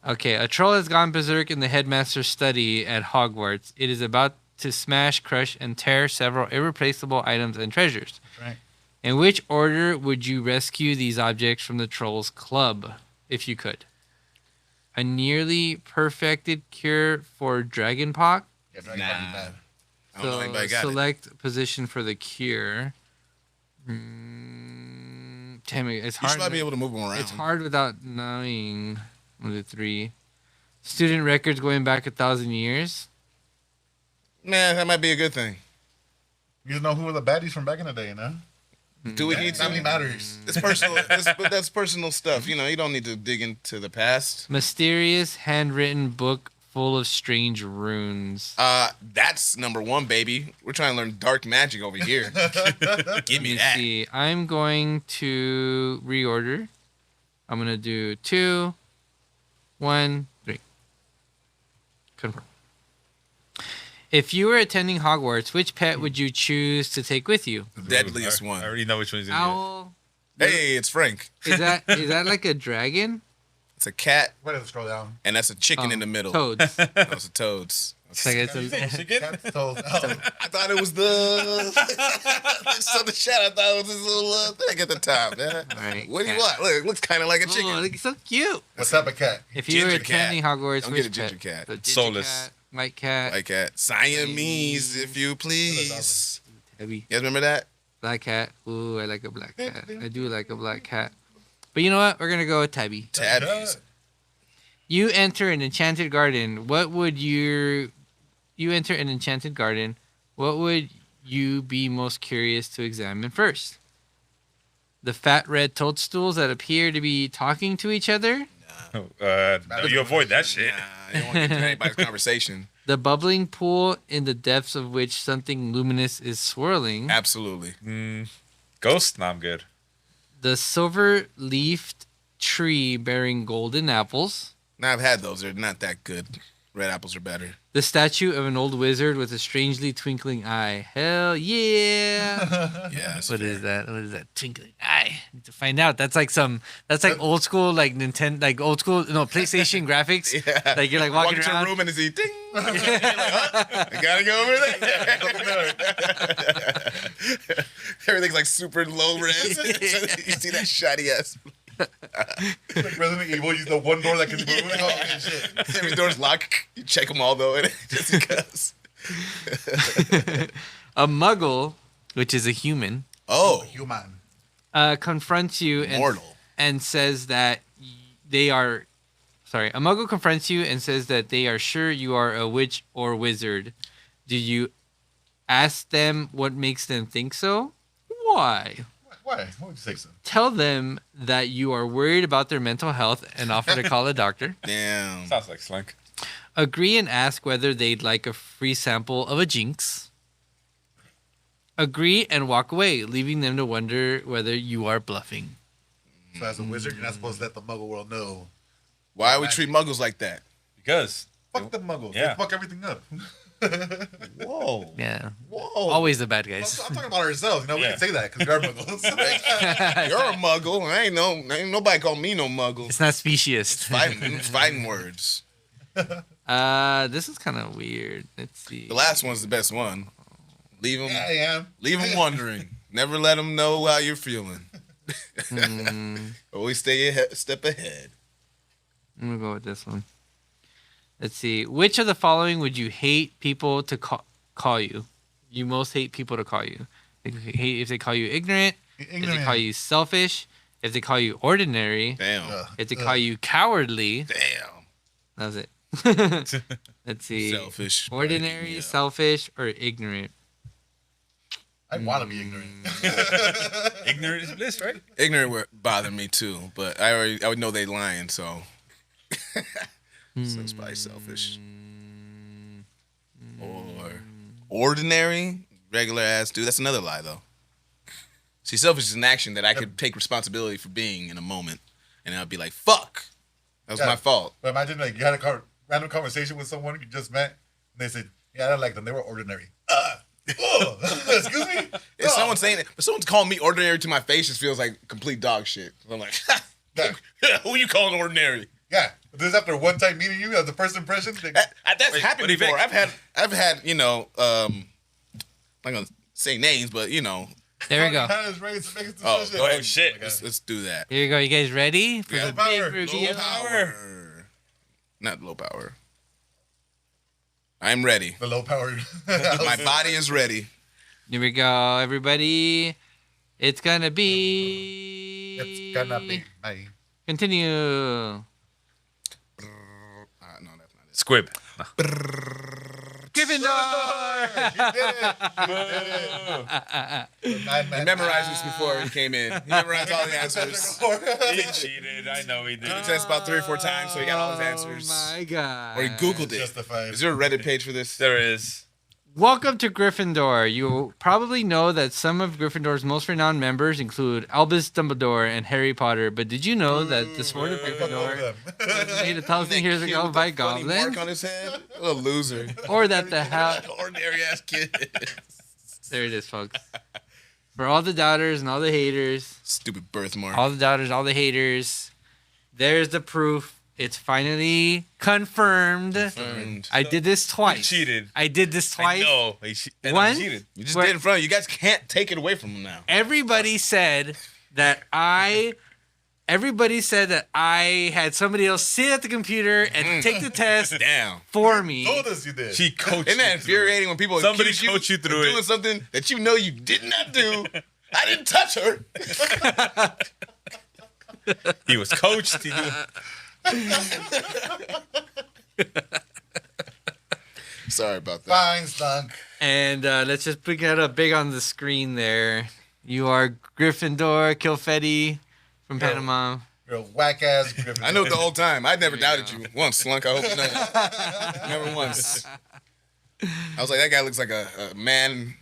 [SPEAKER 3] Okay, a troll has gone berserk in the headmaster's study at Hogwarts. It is about to smash, crush, and tear several irreplaceable items and treasures.
[SPEAKER 1] Right.
[SPEAKER 3] In which order would you rescue these objects from the troll's club, if you could? A nearly perfected cure for dragonpox?
[SPEAKER 1] Yeah, Dragonpox is bad.
[SPEAKER 4] I don't know anybody got it.
[SPEAKER 3] Select position for the cure. Damn it, it's
[SPEAKER 4] You
[SPEAKER 3] hard.
[SPEAKER 4] should be able to move them around.
[SPEAKER 3] It's hard without knowing. 1 to 3. Student records going back 1,000 years.
[SPEAKER 4] Man, that might be a good thing.
[SPEAKER 1] You just know who were the baddies from back in the day, you know?
[SPEAKER 4] Do we need to?
[SPEAKER 1] That many matters.
[SPEAKER 4] It's personal. That's personal stuff. You know, you don't need to dig into the past.
[SPEAKER 3] Mysterious handwritten book full of strange runes.
[SPEAKER 4] That's number 1, baby. We're trying to learn dark magic over here. Give me that.
[SPEAKER 3] See, I'm going to reorder. I'm gonna do 2, 1, 3. Confirm. If you were attending Hogwarts, which pet would you choose to take with you?
[SPEAKER 4] Deadliest
[SPEAKER 2] I
[SPEAKER 4] one.
[SPEAKER 2] already know which one's in here.
[SPEAKER 3] Owl.
[SPEAKER 4] Hey, it's Frank.
[SPEAKER 3] Is that like a dragon?
[SPEAKER 4] It's a cat,
[SPEAKER 1] Wait, let's scroll down.
[SPEAKER 4] and that's a chicken in the middle.
[SPEAKER 3] Toads.
[SPEAKER 4] Those are toads.
[SPEAKER 3] It's like it's a,
[SPEAKER 1] Cat's toes. Oh,
[SPEAKER 4] I thought it was the Southern Chat. I thought it was this little thing at the top, man.
[SPEAKER 3] Alright,
[SPEAKER 4] What do you
[SPEAKER 3] cat.
[SPEAKER 4] want? Look, it looks kind of like a chicken.
[SPEAKER 3] Oh, look, so cute.
[SPEAKER 1] what type of cat?
[SPEAKER 3] If you were
[SPEAKER 4] Ginger cat.
[SPEAKER 3] attending Hogwarts,
[SPEAKER 4] Don't
[SPEAKER 3] which
[SPEAKER 4] get a ginger
[SPEAKER 3] pet?
[SPEAKER 4] cat.
[SPEAKER 3] So ginger
[SPEAKER 2] Soulless.
[SPEAKER 3] cat, white cat,
[SPEAKER 4] Like cat. Siamese, if you please.
[SPEAKER 3] heavy,
[SPEAKER 4] You guys remember that?
[SPEAKER 3] black cat. Ooh, I like a black cat. I do like a black cat. But you know what? We're gonna go with Tabby.
[SPEAKER 4] Tabbies.
[SPEAKER 3] You enter an enchanted garden. What would you enter an enchanted garden? What would you be most curious to examine first? The fat red toadstools that appear to be talking to each other?
[SPEAKER 2] No, you avoid that shit.
[SPEAKER 4] Nah, you don't want to get into anybody's conversation.
[SPEAKER 3] The bubbling pool in the depths of which something luminous is swirling?
[SPEAKER 4] Absolutely.
[SPEAKER 2] Ghost? Nah, I'm good.
[SPEAKER 3] The silver-leafed tree bearing golden apples?
[SPEAKER 4] Now I've had those. They're not that good. Red apples are better.
[SPEAKER 3] The statue of an old wizard with a strangely twinkling eye. Hell yeah!
[SPEAKER 4] Yeah.
[SPEAKER 3] What is that? What is that twinkling eye? Need to find out. That's like old school, like Nintendo, like old school, PlayStation graphics.
[SPEAKER 4] Yeah.
[SPEAKER 3] Like you're like
[SPEAKER 4] Walk
[SPEAKER 3] walking
[SPEAKER 4] into
[SPEAKER 3] around.
[SPEAKER 4] a room and it's ding. You're like, I gotta go over there. Everything's like super low res. You see that shiny ass.
[SPEAKER 1] Like Resident Evil, use the one door that can move. Oh, shit.
[SPEAKER 4] Every door's locked. You check them all though, just because.
[SPEAKER 3] A muggle, which is a human,
[SPEAKER 4] Oh,
[SPEAKER 1] Human.
[SPEAKER 3] confronts you
[SPEAKER 4] immortal.
[SPEAKER 3] and says that they are. Sorry, a muggle confronts you and says that they are sure you are a witch or wizard. Do you ask them what makes them think so? Why?
[SPEAKER 1] Why? Why would you say so?
[SPEAKER 3] Tell them that you are worried about their mental health and offer to call a doctor.
[SPEAKER 4] Damn.
[SPEAKER 2] Sounds like Slunk.
[SPEAKER 3] Agree and ask whether they'd like a free sample of a jinx. Agree and walk away, leaving them to wonder whether you are bluffing.
[SPEAKER 1] So as a wizard, you're not supposed to let the muggle world know.
[SPEAKER 4] Why we treat muggles like that?
[SPEAKER 2] Because.
[SPEAKER 1] Fuck the muggles.
[SPEAKER 2] Yeah.
[SPEAKER 1] They fuck everything up.
[SPEAKER 4] Whoa.
[SPEAKER 3] Yeah.
[SPEAKER 4] Whoa.
[SPEAKER 3] Always the bad
[SPEAKER 1] I'm
[SPEAKER 3] guys.
[SPEAKER 1] talking about ourselves. We
[SPEAKER 2] Yeah.
[SPEAKER 1] can say that because we are muggles.
[SPEAKER 4] You're a muggle. Ain't nobody call me no muggle.
[SPEAKER 3] It's not speciest.
[SPEAKER 4] Fighting words.
[SPEAKER 3] This is kind of weird. Let's see.
[SPEAKER 4] The last one's the best one. Leave them,
[SPEAKER 1] Yeah, I am.
[SPEAKER 4] leave them wondering. Never let them know how you're feeling. Always stay a step ahead.
[SPEAKER 3] I'm gonna go with this one. Let's see. Which of the following would you hate people to call you? You most hate people to call you. Hate if they call you ignorant, if they call you selfish, if they call you ordinary,
[SPEAKER 4] Damn.
[SPEAKER 3] if they call you cowardly.
[SPEAKER 4] Damn.
[SPEAKER 3] That was it. Let's see.
[SPEAKER 4] Selfish.
[SPEAKER 3] Ordinary,
[SPEAKER 4] Yeah.
[SPEAKER 3] selfish, or ignorant.
[SPEAKER 1] I want to be ignorant.
[SPEAKER 2] Ignorant is bliss, right?
[SPEAKER 4] Ignorant would bother me too, but I would know they lying, so. So it's probably selfish. Or ordinary, regular ass dude. That's another lie though. See, selfish is an action that I could take responsibility for being in a moment, and I'd be like, "Fuck, that was
[SPEAKER 1] Yeah.
[SPEAKER 4] my fault."
[SPEAKER 1] But imagine like you had a random conversation with someone you just met, and they said, "Yeah, I don't like them. They were ordinary." Excuse me.
[SPEAKER 4] If someone's saying it, but someone's calling me ordinary to my face, just feels like complete dog shit. I'm like,
[SPEAKER 1] Yeah.
[SPEAKER 4] who you calling ordinary?
[SPEAKER 1] Yeah, but this is after one time meeting you as a first impression.
[SPEAKER 4] That's
[SPEAKER 2] Wait,
[SPEAKER 4] happened
[SPEAKER 2] what do you
[SPEAKER 4] before.
[SPEAKER 2] think?
[SPEAKER 4] I've had, I'm not gonna say names, but
[SPEAKER 3] There we go.
[SPEAKER 4] Oh, go ahead.
[SPEAKER 2] Shit.
[SPEAKER 4] Let's do that.
[SPEAKER 3] Here you go. You guys ready for
[SPEAKER 4] Yeah.
[SPEAKER 3] the
[SPEAKER 1] Power.
[SPEAKER 3] big
[SPEAKER 1] Low
[SPEAKER 3] reveal?
[SPEAKER 4] Power. Not low power. I'm ready.
[SPEAKER 1] The low powered.
[SPEAKER 4] My body is ready.
[SPEAKER 3] Here we go, everybody. It's gonna be.
[SPEAKER 1] It's gonna be. Aye.
[SPEAKER 3] Continue.
[SPEAKER 4] No, that's not it.
[SPEAKER 2] Squib.
[SPEAKER 3] Gryffindor.
[SPEAKER 1] You did it. You did it.
[SPEAKER 4] He memorized this before he came in. He memorized all the answers.
[SPEAKER 2] He cheated. I know he did.
[SPEAKER 4] He did the test about 3 or 4 times, so he got all his answers.
[SPEAKER 3] Oh my god.
[SPEAKER 4] Or he Googled it.
[SPEAKER 1] Justified.
[SPEAKER 4] Is there a Reddit page for this?
[SPEAKER 2] There is.
[SPEAKER 3] Welcome to Gryffindor. You probably know that some of Gryffindor's most renowned members include Albus Dumbledore and Harry Potter, but did you know that the sword of Gryffindor was made 1,000 years ago
[SPEAKER 4] With
[SPEAKER 3] by
[SPEAKER 4] the funny mark
[SPEAKER 3] goblins?
[SPEAKER 4] on his head? What a loser.
[SPEAKER 3] Or that the
[SPEAKER 4] Ordinary ass kid.
[SPEAKER 3] There it is, folks. For all the doubters and all the haters,
[SPEAKER 4] Stupid birthmark.
[SPEAKER 3] all the doubters, all the haters, there's the proof. It's finally confirmed. I did this twice.
[SPEAKER 2] He cheated.
[SPEAKER 3] I did this twice.
[SPEAKER 2] No, he
[SPEAKER 3] One?
[SPEAKER 2] cheated.
[SPEAKER 4] You just
[SPEAKER 3] Where-
[SPEAKER 4] did in front of you. You guys can't take it away from him now.
[SPEAKER 3] Everybody said that I had somebody else sit at the computer and take the test
[SPEAKER 4] Damn.
[SPEAKER 3] for me.
[SPEAKER 1] Told us you did.
[SPEAKER 2] She coached.
[SPEAKER 4] Isn't that
[SPEAKER 2] you through it.
[SPEAKER 4] infuriating when people
[SPEAKER 2] Somebody
[SPEAKER 4] accuse
[SPEAKER 2] coach you through
[SPEAKER 4] of
[SPEAKER 2] it.
[SPEAKER 4] doing something that you know you did not do? I didn't touch her.
[SPEAKER 2] He was coached. He knew.
[SPEAKER 4] Sorry about that.
[SPEAKER 1] Fine, Slunk.
[SPEAKER 3] And let's just pick it up big on the screen there. You are Gryffindor Kilfetti from
[SPEAKER 1] Yeah.
[SPEAKER 3] Panama.
[SPEAKER 1] You're a whack ass Gryffindor.
[SPEAKER 4] I know it the whole time. I never
[SPEAKER 3] There you
[SPEAKER 4] doubted you once, Slunk. I hope you know that. Never once. I was like, that guy looks like a man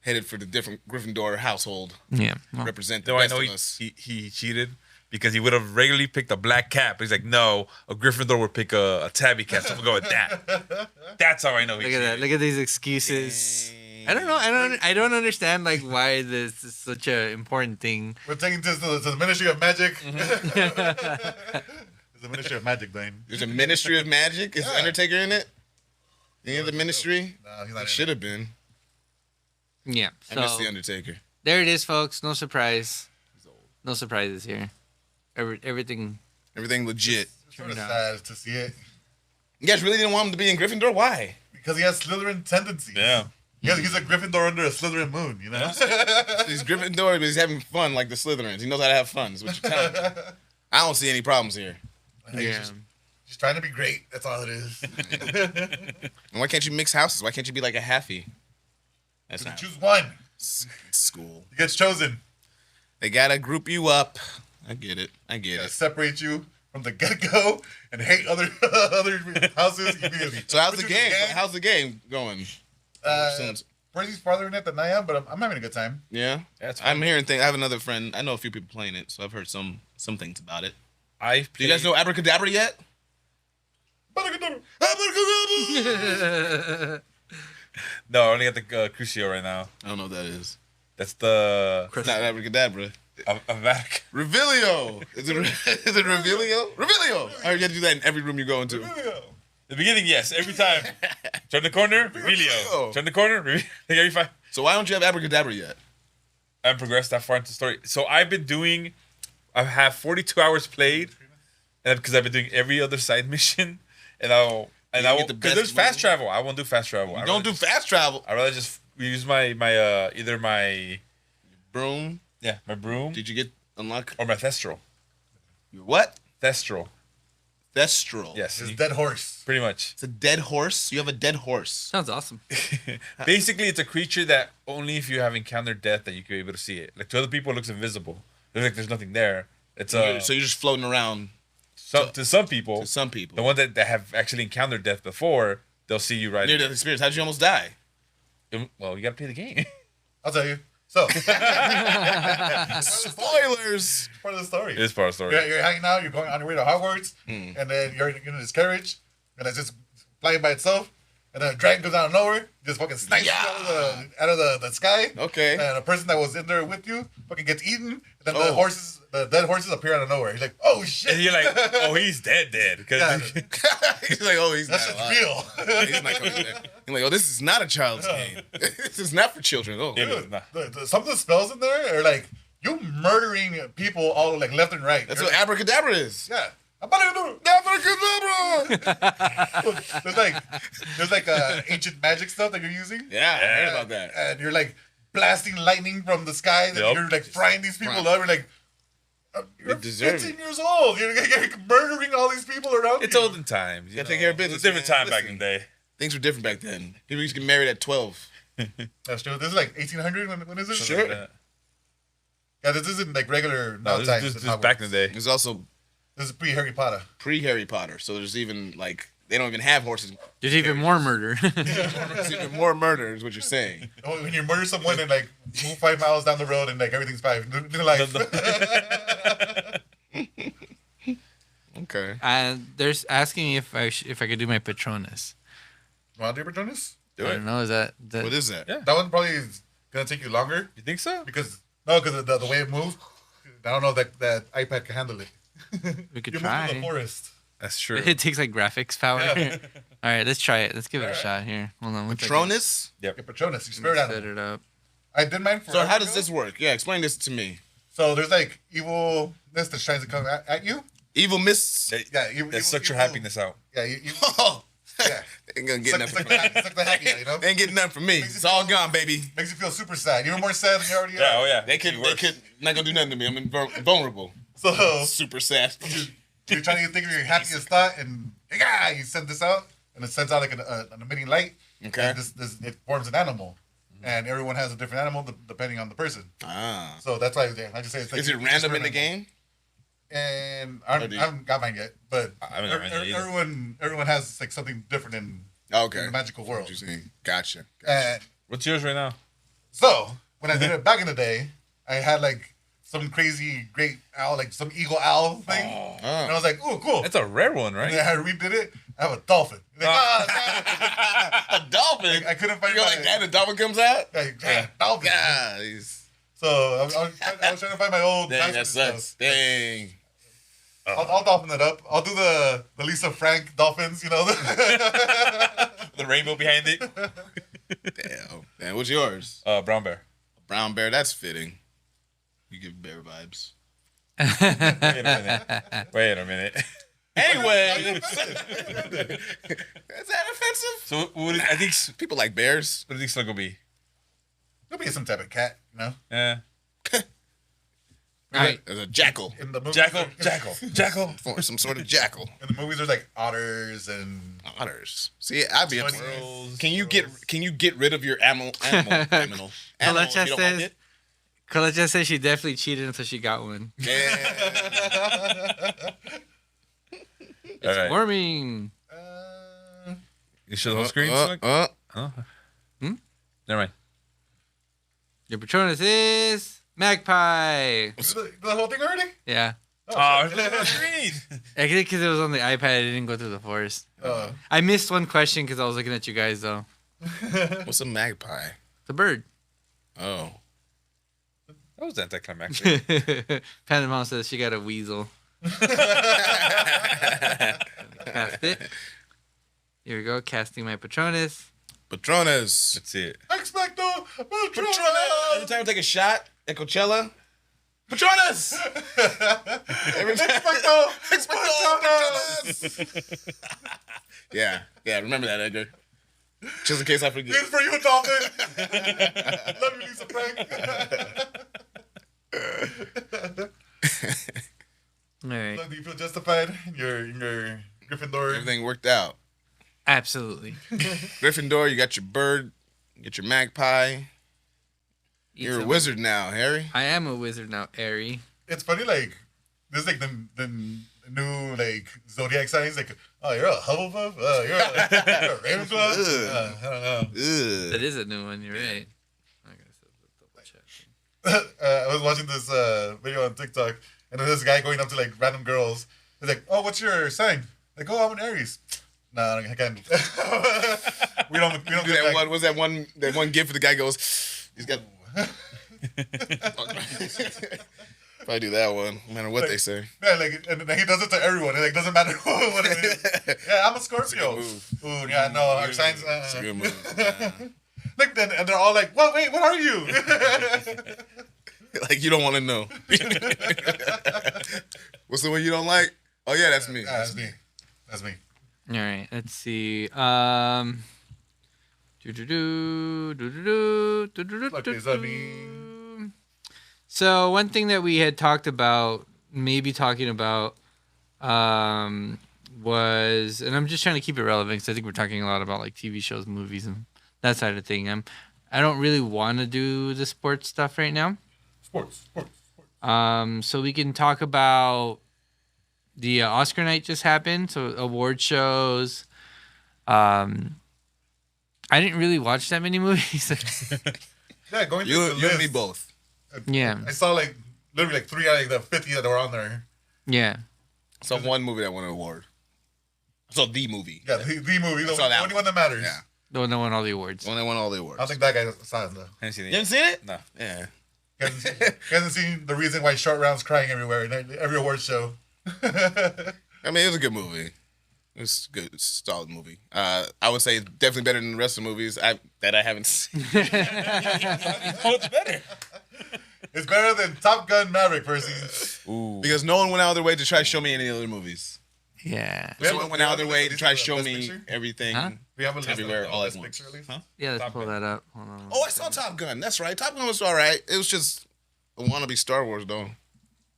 [SPEAKER 4] headed for the different Gryffindor household.
[SPEAKER 3] Yeah. Well,
[SPEAKER 4] Represent the
[SPEAKER 2] No, I
[SPEAKER 4] best
[SPEAKER 2] know
[SPEAKER 4] of us.
[SPEAKER 2] he cheated because he would have regularly picked a black cat. But he's like, no, a Gryffindor would pick a tabby cat. So I'm gonna go with that. That's how I know he
[SPEAKER 3] look at
[SPEAKER 2] cheated.
[SPEAKER 3] that. Look at these excuses. I don't know. I don't understand like why this is such an important thing.
[SPEAKER 1] We're taking this to the Ministry of Magic.
[SPEAKER 3] Mm-hmm.
[SPEAKER 1] It's the Ministry of Magic, Dwayne.
[SPEAKER 4] There's a Ministry of Magic. Is the
[SPEAKER 1] Yeah.
[SPEAKER 4] Undertaker in it? Any of the ministry?
[SPEAKER 1] No, he's not.
[SPEAKER 4] It should have been.
[SPEAKER 3] Yeah.
[SPEAKER 4] I miss the
[SPEAKER 3] So
[SPEAKER 4] Undertaker.
[SPEAKER 3] there it is, folks. No surprise. No surprises here. Everything.
[SPEAKER 4] Everything legit.
[SPEAKER 1] It's sort of
[SPEAKER 3] No.
[SPEAKER 1] sad to see it
[SPEAKER 4] You guys really didn't want him to be in Gryffindor? Why?
[SPEAKER 1] because he has Slytherin tendencies.
[SPEAKER 2] Yeah.
[SPEAKER 1] He's a Gryffindor under a Slytherin moon, you know?
[SPEAKER 4] He's Gryffindor, but he's having fun like the Slytherins. He knows how to have fun, is what you're telling me. I don't see any problems here.
[SPEAKER 1] He's
[SPEAKER 3] Yeah.
[SPEAKER 1] just trying to be great. That's all it is.
[SPEAKER 4] And why can't you mix houses? Why can't you be like a halfie? That's not
[SPEAKER 1] Choose one.
[SPEAKER 4] school.
[SPEAKER 1] He gets chosen.
[SPEAKER 4] They gotta group you up. I get it. I get
[SPEAKER 1] Gotta
[SPEAKER 4] it.
[SPEAKER 1] separate you from the get-go and hate other other houses immediately.
[SPEAKER 4] So how's the
[SPEAKER 1] Which is
[SPEAKER 4] game?
[SPEAKER 1] gang.
[SPEAKER 4] How's the game going?
[SPEAKER 1] Brady's farther in it than I am, but I'm having a good time.
[SPEAKER 4] Yeah,
[SPEAKER 2] That's
[SPEAKER 4] I'm hearing things. I have another friend. I know a few people playing it, so I've heard some things about it.
[SPEAKER 2] I
[SPEAKER 4] Do you guys know Abracadabra yet?
[SPEAKER 2] No, I only got the Crucio right now.
[SPEAKER 4] I don't know what that is.
[SPEAKER 2] That's the
[SPEAKER 4] It's not Abracadabra.
[SPEAKER 2] Avada.
[SPEAKER 4] Revelio. Is it Revelio? Revelio. I heard you have to do that in every room you go into.
[SPEAKER 2] The beginning, yes, every time. Turn the corner, Revelio. Turn the corner, Revelio. Like every 5.
[SPEAKER 4] So why don't you have Abracadabra yet?
[SPEAKER 2] I haven't progressed that far into the story. So I have 42 hours played, and because I've been doing every other side mission, and I
[SPEAKER 4] get
[SPEAKER 2] won't,
[SPEAKER 4] the
[SPEAKER 2] because
[SPEAKER 4] best
[SPEAKER 2] there's fast
[SPEAKER 4] move?
[SPEAKER 2] travel. I won't do fast travel.
[SPEAKER 4] You don't do fast travel.
[SPEAKER 2] I rather just use my either my
[SPEAKER 4] Broom.
[SPEAKER 2] my broom
[SPEAKER 4] Did you get unlocked?
[SPEAKER 2] or my thestral.
[SPEAKER 4] Your what?
[SPEAKER 2] Thestral.
[SPEAKER 4] Thestral.
[SPEAKER 2] Yes,
[SPEAKER 1] His dead horse.
[SPEAKER 2] pretty much.
[SPEAKER 4] It's a dead horse. You have a dead horse.
[SPEAKER 3] Sounds awesome.
[SPEAKER 2] Basically, it's a creature that only if you have encountered death that you can be able to see it. Like to other people, it looks invisible. Looks like there's nothing there. It's
[SPEAKER 4] So you're just floating around
[SPEAKER 2] to some people,
[SPEAKER 4] to some people.
[SPEAKER 2] the ones that have actually encountered death before, they'll see you right.
[SPEAKER 4] Near death experience. How'd you almost die?
[SPEAKER 2] Well, you gotta play the game.
[SPEAKER 1] I'll tell you. So,
[SPEAKER 4] Spoilers.
[SPEAKER 1] part of the story.
[SPEAKER 2] It is part of the story.
[SPEAKER 1] You're hanging out, you're going on your way to Hogwarts, and then you're in this carriage, and it's just flying by itself, and then a dragon comes out of nowhere, just fucking snipes you out of the sky.
[SPEAKER 4] Okay.
[SPEAKER 1] And a person that was in there with you fucking gets eaten, and then
[SPEAKER 4] Oh.
[SPEAKER 1] the dead horses appear out of nowhere. He's like, oh shit.
[SPEAKER 2] And you're like, oh, he's dead, because
[SPEAKER 1] Yeah.
[SPEAKER 4] He's like, oh, he's
[SPEAKER 1] That's
[SPEAKER 4] not
[SPEAKER 1] just
[SPEAKER 4] alive.
[SPEAKER 1] real.
[SPEAKER 4] He's not coming back. He's like, oh, this is not a child's game. This is not for children. Oh,
[SPEAKER 2] Dude, nah.
[SPEAKER 1] Some of the spells in there are like, you murdering people all like left and right.
[SPEAKER 4] that's what abracadabra is.
[SPEAKER 1] Yeah. I'm about to do it.
[SPEAKER 4] Abracadabra.
[SPEAKER 1] there's like ancient magic stuff that you're using.
[SPEAKER 4] Yeah, I heard about that.
[SPEAKER 1] And you're like blasting lightning from the sky. And you're like frying these people up. You're like, you're 15 years old. You're murdering all these people around
[SPEAKER 2] It's
[SPEAKER 1] you.
[SPEAKER 2] olden times. You
[SPEAKER 4] gotta take care of business.
[SPEAKER 2] It was a different
[SPEAKER 4] man.
[SPEAKER 2] time back in the day.
[SPEAKER 4] Things were different back then. People used to get married at 12.
[SPEAKER 1] That's true. This is like 1800. When is it?
[SPEAKER 2] Something like that.
[SPEAKER 1] Yeah, this isn't like regular
[SPEAKER 2] No,
[SPEAKER 1] times.
[SPEAKER 2] this is back in the day.
[SPEAKER 4] There's also
[SPEAKER 1] This is pre-Harry Potter.
[SPEAKER 4] pre-Harry Potter, so there's even like they don't even have horses.
[SPEAKER 3] There's even more murder.
[SPEAKER 4] There's even more murder, is what you're saying.
[SPEAKER 1] When you murder someone and like move 5 miles down the road and like everything's fine. New life.
[SPEAKER 4] Okay.
[SPEAKER 3] And they're asking me if I could do my Patronus.
[SPEAKER 1] Want to do Patronus?
[SPEAKER 2] Do
[SPEAKER 3] I
[SPEAKER 2] it.
[SPEAKER 3] don't know. Is that
[SPEAKER 4] What is that?
[SPEAKER 2] Yeah.
[SPEAKER 1] That one probably is gonna take you longer
[SPEAKER 2] You think so?
[SPEAKER 1] because the way it moves. I don't know that iPad can handle it.
[SPEAKER 3] we could
[SPEAKER 1] You move through the
[SPEAKER 3] try?
[SPEAKER 1] forest.
[SPEAKER 2] That's true.
[SPEAKER 3] It takes like graphics power.
[SPEAKER 1] Yeah.
[SPEAKER 3] All right, let's try it. Let's give it a shot here. Hold on.
[SPEAKER 4] Patronus?
[SPEAKER 1] Yeah, Patronus, you spirit
[SPEAKER 3] Set
[SPEAKER 1] animal.
[SPEAKER 3] it up.
[SPEAKER 1] I did mine for.
[SPEAKER 4] So how does this work? Yeah, explain this to me.
[SPEAKER 1] So there's like evilness that tries to come at you.
[SPEAKER 4] Evil mists?
[SPEAKER 1] Yeah, evil,
[SPEAKER 2] That sucks your happiness out.
[SPEAKER 1] Yeah,
[SPEAKER 4] Oh,
[SPEAKER 1] yeah.
[SPEAKER 4] ain't gonna get nothing.
[SPEAKER 1] Suck the happy, you know.
[SPEAKER 4] They ain't getting nothing from me. It's all gone, baby.
[SPEAKER 1] Makes you feel super sad. You're more sad than you already are.
[SPEAKER 2] Yeah, oh yeah.
[SPEAKER 4] They could not gonna do nothing to me. I'm vulnerable.
[SPEAKER 1] So
[SPEAKER 4] Super sad.
[SPEAKER 1] you're trying to think of your happiest thought, and you send this out, and it sends out like an emitting light.
[SPEAKER 4] Okay.
[SPEAKER 1] And it forms an animal, and everyone has a different animal depending on the person.
[SPEAKER 4] Ah.
[SPEAKER 1] So that's why I just say it's like.
[SPEAKER 4] Is it random in the game?
[SPEAKER 1] And I haven't got mine yet, but
[SPEAKER 2] I haven't got mine yet either.
[SPEAKER 1] everyone has like something different in
[SPEAKER 4] Okay.
[SPEAKER 1] the magical world.
[SPEAKER 4] What you saying? Gotcha.
[SPEAKER 1] And
[SPEAKER 2] What's yours right now?
[SPEAKER 1] so when I did it back in the day, I had like some crazy great owl, like some eagle owl thing, and I was like, "Ooh, cool."
[SPEAKER 2] That's a rare one,
[SPEAKER 1] And then
[SPEAKER 2] right?
[SPEAKER 1] I redid it. I have a dolphin. Like,
[SPEAKER 4] A dolphin?
[SPEAKER 1] I couldn't find
[SPEAKER 4] You're
[SPEAKER 1] my
[SPEAKER 4] like that? The dolphin comes out?
[SPEAKER 1] dolphin.
[SPEAKER 4] Guys.
[SPEAKER 1] So I was trying to find my old.
[SPEAKER 4] Dang, that
[SPEAKER 1] password
[SPEAKER 4] sucks.
[SPEAKER 1] stuff.
[SPEAKER 4] Dang.
[SPEAKER 1] I'll dolphin it up. I'll do the Lisa Frank dolphins. You know.
[SPEAKER 2] The rainbow behind it.
[SPEAKER 4] Damn. What's yours?
[SPEAKER 2] Brown bear.
[SPEAKER 4] Brown bear. That's fitting. You give bear vibes.
[SPEAKER 2] Wait a minute.
[SPEAKER 4] Anyway. Is that offensive?
[SPEAKER 2] So I think
[SPEAKER 4] People like bears.
[SPEAKER 2] what do you think Slunk will be?
[SPEAKER 1] It'll be some type of cat. You know.
[SPEAKER 2] Yeah.
[SPEAKER 3] Right.
[SPEAKER 4] There's a jackal.
[SPEAKER 1] In the movies,
[SPEAKER 2] Jackal.
[SPEAKER 4] Or some sort of jackal.
[SPEAKER 1] In the movies, there's like otters and
[SPEAKER 4] Otters. See, I'd be
[SPEAKER 1] Bunnies.
[SPEAKER 4] upset. Can you get rid of your animal if you don't like it?
[SPEAKER 3] Colette just said she definitely cheated until she got one.
[SPEAKER 4] Yeah.
[SPEAKER 2] All right.
[SPEAKER 3] Warming.
[SPEAKER 2] You show the whole screen, Slunk? Never mind.
[SPEAKER 3] Your Patronus is Magpie.
[SPEAKER 1] the whole thing already.
[SPEAKER 3] Yeah.
[SPEAKER 2] Oh, it's the screen.
[SPEAKER 3] Because it was on the iPad, it didn't go through the forest. I missed one question because I was looking at you guys, though.
[SPEAKER 4] What's a magpie?
[SPEAKER 3] The bird.
[SPEAKER 4] Oh.
[SPEAKER 2] That was anticlimactic.
[SPEAKER 3] Panda Mom says she got a weasel. Cast it. Here we go, casting my Patronus.
[SPEAKER 4] Patronus.
[SPEAKER 2] Let's see it.
[SPEAKER 1] Expecto
[SPEAKER 4] Patronus. Every time I take a shot at Coachella, Patronus. Every time. Patronus. Yeah. Remember that, Edgar. Just in case I forget.
[SPEAKER 1] This is for you, Dolphin. Love you, Lisa Frank.
[SPEAKER 3] All right.
[SPEAKER 1] So, do you feel justified in your Gryffindor?
[SPEAKER 4] Everything worked out.
[SPEAKER 3] Absolutely.
[SPEAKER 4] Gryffindor, you got your bird, you get your magpie. You're a wizard now, Harry.
[SPEAKER 3] I am a wizard now, Airy.
[SPEAKER 1] It's funny, like this is like the new like zodiac signs. Like, oh, you're a Hufflepuff. You're a Ravenclaw. I don't know.
[SPEAKER 4] Ugh.
[SPEAKER 3] That is a new one. You're right. I gotta double check.
[SPEAKER 1] I was watching this video on TikTok, and there's this guy going up to like random girls. He's like, "Oh, what's your sign?" Like, "Oh, I'm an Aries." No, I can't. we don't
[SPEAKER 4] Do that one. Was that one gift for the guy goes? He's got. Probably do that one, no matter what they say.
[SPEAKER 1] Yeah, like, and he does it to everyone. It like doesn't matter what it is. Yeah, I'm a Scorpio. Ooh, yeah, no, our signs.
[SPEAKER 4] It's a good move.
[SPEAKER 1] Like then, and they're all like, "What? Wait, what are you?"
[SPEAKER 4] Like you don't want to know. What's the one you don't like? Oh yeah, that's me.
[SPEAKER 1] That's me. That's me.
[SPEAKER 3] All right, let's see. Do-do-do. So one thing that we had talked about, maybe talking about, was, and I'm just trying to keep it relevant because I think we're talking a lot about like TV shows, movies, and that side of thing. I don't really want to do the sports stuff right now.
[SPEAKER 1] Sports.
[SPEAKER 3] So we can talk about the Oscar night just happened, so award shows. I didn't really watch that many movies.
[SPEAKER 1] Yeah, going through
[SPEAKER 4] You
[SPEAKER 1] the
[SPEAKER 4] and
[SPEAKER 1] list,
[SPEAKER 4] me both.
[SPEAKER 3] Yeah.
[SPEAKER 1] I saw like literally like 3 out of the 50 that were on there.
[SPEAKER 3] Yeah.
[SPEAKER 4] I saw one movie that won an award. I saw the movie.
[SPEAKER 1] Yeah, the movie, the
[SPEAKER 4] saw that
[SPEAKER 1] only
[SPEAKER 4] one.
[SPEAKER 1] one that matters.
[SPEAKER 4] Yeah.
[SPEAKER 3] The one that won all the awards.
[SPEAKER 4] One that won all the
[SPEAKER 1] I
[SPEAKER 4] awards.
[SPEAKER 1] don't think that guy saw it though.
[SPEAKER 2] I haven't seen it
[SPEAKER 4] You
[SPEAKER 2] yet.
[SPEAKER 4] haven't seen it?
[SPEAKER 2] No.
[SPEAKER 4] Yeah.
[SPEAKER 1] He hasn't seen the reason why Short Round's crying everywhere in every award show.
[SPEAKER 4] I mean, it was a good movie. It was good. It's a solid movie. I would say definitely better than the rest of the movies that I haven't seen.
[SPEAKER 2] What's better?
[SPEAKER 1] It's better than Top Gun Maverick, Percy.
[SPEAKER 2] Ooh.
[SPEAKER 4] Because no one went out of their way to try to show me any other movies.
[SPEAKER 3] Yeah.
[SPEAKER 4] Someone went out of their way to try to show
[SPEAKER 1] Best
[SPEAKER 4] me
[SPEAKER 1] Picture?
[SPEAKER 4] everything.
[SPEAKER 3] Huh?
[SPEAKER 1] We have a list
[SPEAKER 4] Everywhere,
[SPEAKER 1] of
[SPEAKER 4] all
[SPEAKER 1] Best
[SPEAKER 4] at once.
[SPEAKER 1] Picture, at least.
[SPEAKER 2] Huh?
[SPEAKER 3] Yeah, let's
[SPEAKER 2] Top
[SPEAKER 3] pull
[SPEAKER 2] Gun.
[SPEAKER 3] that up. Hold on.
[SPEAKER 4] Oh, I saw Top Gun. That's right. Top Gun was all right. It was just a wannabe Star Wars, though.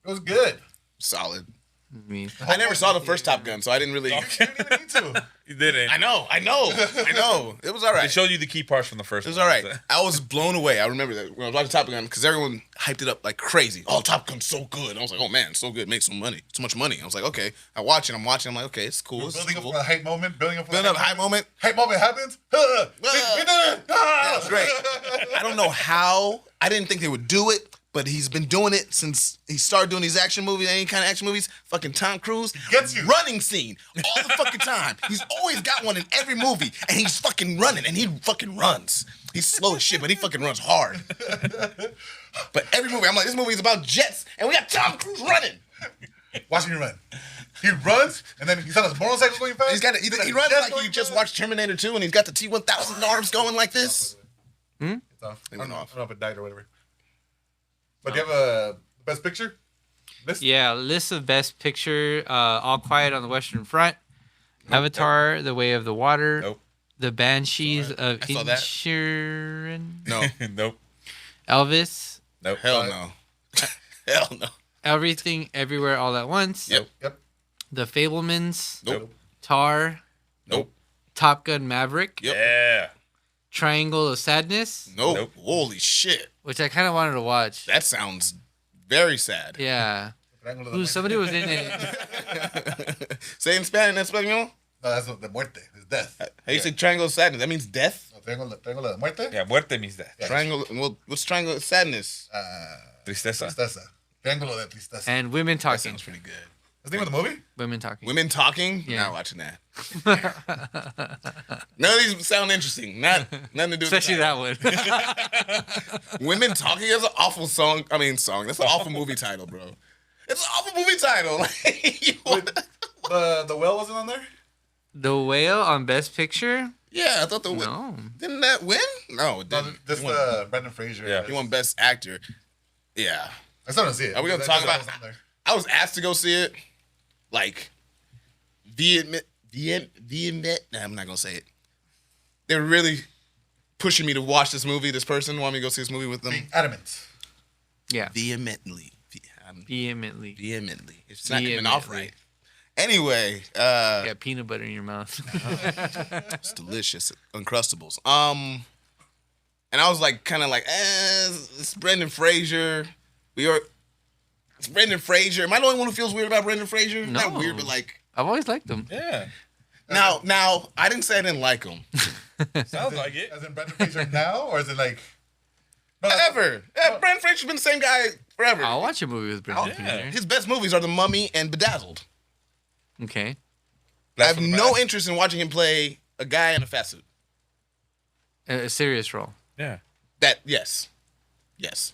[SPEAKER 1] It was good.
[SPEAKER 4] Solid.
[SPEAKER 3] Me.
[SPEAKER 4] I never saw the first Top Gun, so I didn't really.
[SPEAKER 1] You didn't even need to.
[SPEAKER 2] You didn't.
[SPEAKER 4] I know. It was all
[SPEAKER 2] They
[SPEAKER 4] right.
[SPEAKER 2] showed you the key parts from the first
[SPEAKER 4] It was
[SPEAKER 2] one.
[SPEAKER 4] all right. I was blown away. I remember that when I was watching Top Gun because everyone hyped it up like crazy. Oh, Top Gun's so good. I was like, oh man, so good. Makes so much money. I was like, okay. I'm watching. I'm like, okay, it's cool. It's
[SPEAKER 1] Building up
[SPEAKER 4] cool.
[SPEAKER 1] for a hype moment. Building up for
[SPEAKER 4] Building up a hype moment.
[SPEAKER 1] Hype moment happens. We did it.
[SPEAKER 4] That's great. I don't know how. I didn't think they would do it, but he's been doing it since he started doing these action movies, any kind of action movies. Fucking Tom Cruise.
[SPEAKER 1] Gets you.
[SPEAKER 4] Running scene all the fucking time. He's always got one in every movie, and he's fucking running, and he fucking runs. He's slow as shit, but he fucking runs hard. But every movie, I'm like, this movie is about jets, and we got Tom Cruise running.
[SPEAKER 1] Watch him run. He runs, and then he's on his motorcycle going fast.
[SPEAKER 4] He runs like you just watched Terminator 2, and he's got the T-1000 arms going like this.
[SPEAKER 1] It's off.
[SPEAKER 4] It
[SPEAKER 1] I don't
[SPEAKER 4] went
[SPEAKER 1] know.
[SPEAKER 4] off.
[SPEAKER 1] I don't know if it died or whatever. But do you have a Best Picture list?
[SPEAKER 3] Yeah, list of best picture. All Quiet on the Western Front. Avatar: The Way of the Water.
[SPEAKER 2] Nope.
[SPEAKER 3] The Banshees of
[SPEAKER 4] I saw that.
[SPEAKER 3] Inisherin.
[SPEAKER 4] No.
[SPEAKER 2] Nope.
[SPEAKER 3] Elvis.
[SPEAKER 2] Nope.
[SPEAKER 4] Hell no. Hell no.
[SPEAKER 3] Everything, Everywhere, All at Once.
[SPEAKER 4] Yep.
[SPEAKER 1] Yep.
[SPEAKER 3] The Fablemans.
[SPEAKER 4] Nope.
[SPEAKER 3] Tar.
[SPEAKER 4] Nope.
[SPEAKER 3] Top Gun Maverick.
[SPEAKER 4] Yep.
[SPEAKER 2] Yeah.
[SPEAKER 3] Triangle of Sadness,
[SPEAKER 4] Nope.
[SPEAKER 2] Nope.
[SPEAKER 4] Holy shit.
[SPEAKER 3] which I kind of wanted to watch.
[SPEAKER 4] That sounds very sad.
[SPEAKER 3] Yeah.
[SPEAKER 1] Triángulo de
[SPEAKER 3] Ooh,
[SPEAKER 1] Muerte.
[SPEAKER 3] somebody was in it.
[SPEAKER 4] Say in Spanish, en español.
[SPEAKER 1] No, that's not the muerte. It's death.
[SPEAKER 4] How you say triangle of sadness? That means death?
[SPEAKER 1] No, triángulo de muerte.
[SPEAKER 2] Yeah, muerte means death.
[SPEAKER 1] Yeah.
[SPEAKER 4] Triangle. Well, what's triangle of sadness?
[SPEAKER 2] Tristeza.
[SPEAKER 1] Tristeza. Triángulo de tristeza.
[SPEAKER 3] And Women
[SPEAKER 4] That
[SPEAKER 3] Talking.
[SPEAKER 4] sounds pretty good.
[SPEAKER 1] That's the name of the movie?
[SPEAKER 3] Women Talking.
[SPEAKER 4] Women talking?
[SPEAKER 3] Yeah.
[SPEAKER 4] Not watching that. None of these sound interesting. Nothing to do with
[SPEAKER 3] Especially
[SPEAKER 4] the
[SPEAKER 3] that one.
[SPEAKER 4] title. Women talking is an awful song. I mean, song. That's an awful movie title, bro. It's an awful movie title.
[SPEAKER 1] The whale wasn't on there?
[SPEAKER 3] The Whale on Best Picture?
[SPEAKER 4] Yeah, I thought the
[SPEAKER 3] No.
[SPEAKER 4] didn't that win? No, it
[SPEAKER 1] No,
[SPEAKER 4] didn't.
[SPEAKER 1] just Brendan Fraser.
[SPEAKER 2] Yeah.
[SPEAKER 4] He won Best Actor. Yeah.
[SPEAKER 1] I still don't see it.
[SPEAKER 4] Are we gonna
[SPEAKER 1] That-
[SPEAKER 4] talk
[SPEAKER 1] that
[SPEAKER 4] about-
[SPEAKER 1] was on there.
[SPEAKER 4] I was asked to go see it. Like, nah, I'm not gonna say it. They're really pushing me to watch this movie. This person wanted me to go see this movie with them.
[SPEAKER 1] Being adamant.
[SPEAKER 3] Yeah.
[SPEAKER 4] Vehemently.
[SPEAKER 3] Vehemently.
[SPEAKER 4] It's not even off right. Anyway,
[SPEAKER 3] You got peanut butter in your mouth.
[SPEAKER 4] it's delicious. Uncrustables. And I was like, kind of like, it's Brendan Fraser. It's Brendan Fraser. Am I the only one who feels weird about Brendan Fraser?
[SPEAKER 3] No.
[SPEAKER 4] Not weird, but like,
[SPEAKER 3] I've always liked them.
[SPEAKER 2] Yeah.
[SPEAKER 4] now, I didn't say I didn't like him.
[SPEAKER 2] Sounds like it.
[SPEAKER 1] As in Brendan Fraser now, or is it like? No, like-
[SPEAKER 4] Ever. Brendan Fraser's been the same guy forever.
[SPEAKER 3] I'll watch a movie with Brendan
[SPEAKER 2] Yeah.
[SPEAKER 3] Fraser.
[SPEAKER 4] His best movies are The Mummy and Bedazzled.
[SPEAKER 3] Okay.
[SPEAKER 4] I have no interest in watching him play a guy in a fat suit.
[SPEAKER 3] A serious role.
[SPEAKER 2] Yeah.
[SPEAKER 4] Yes.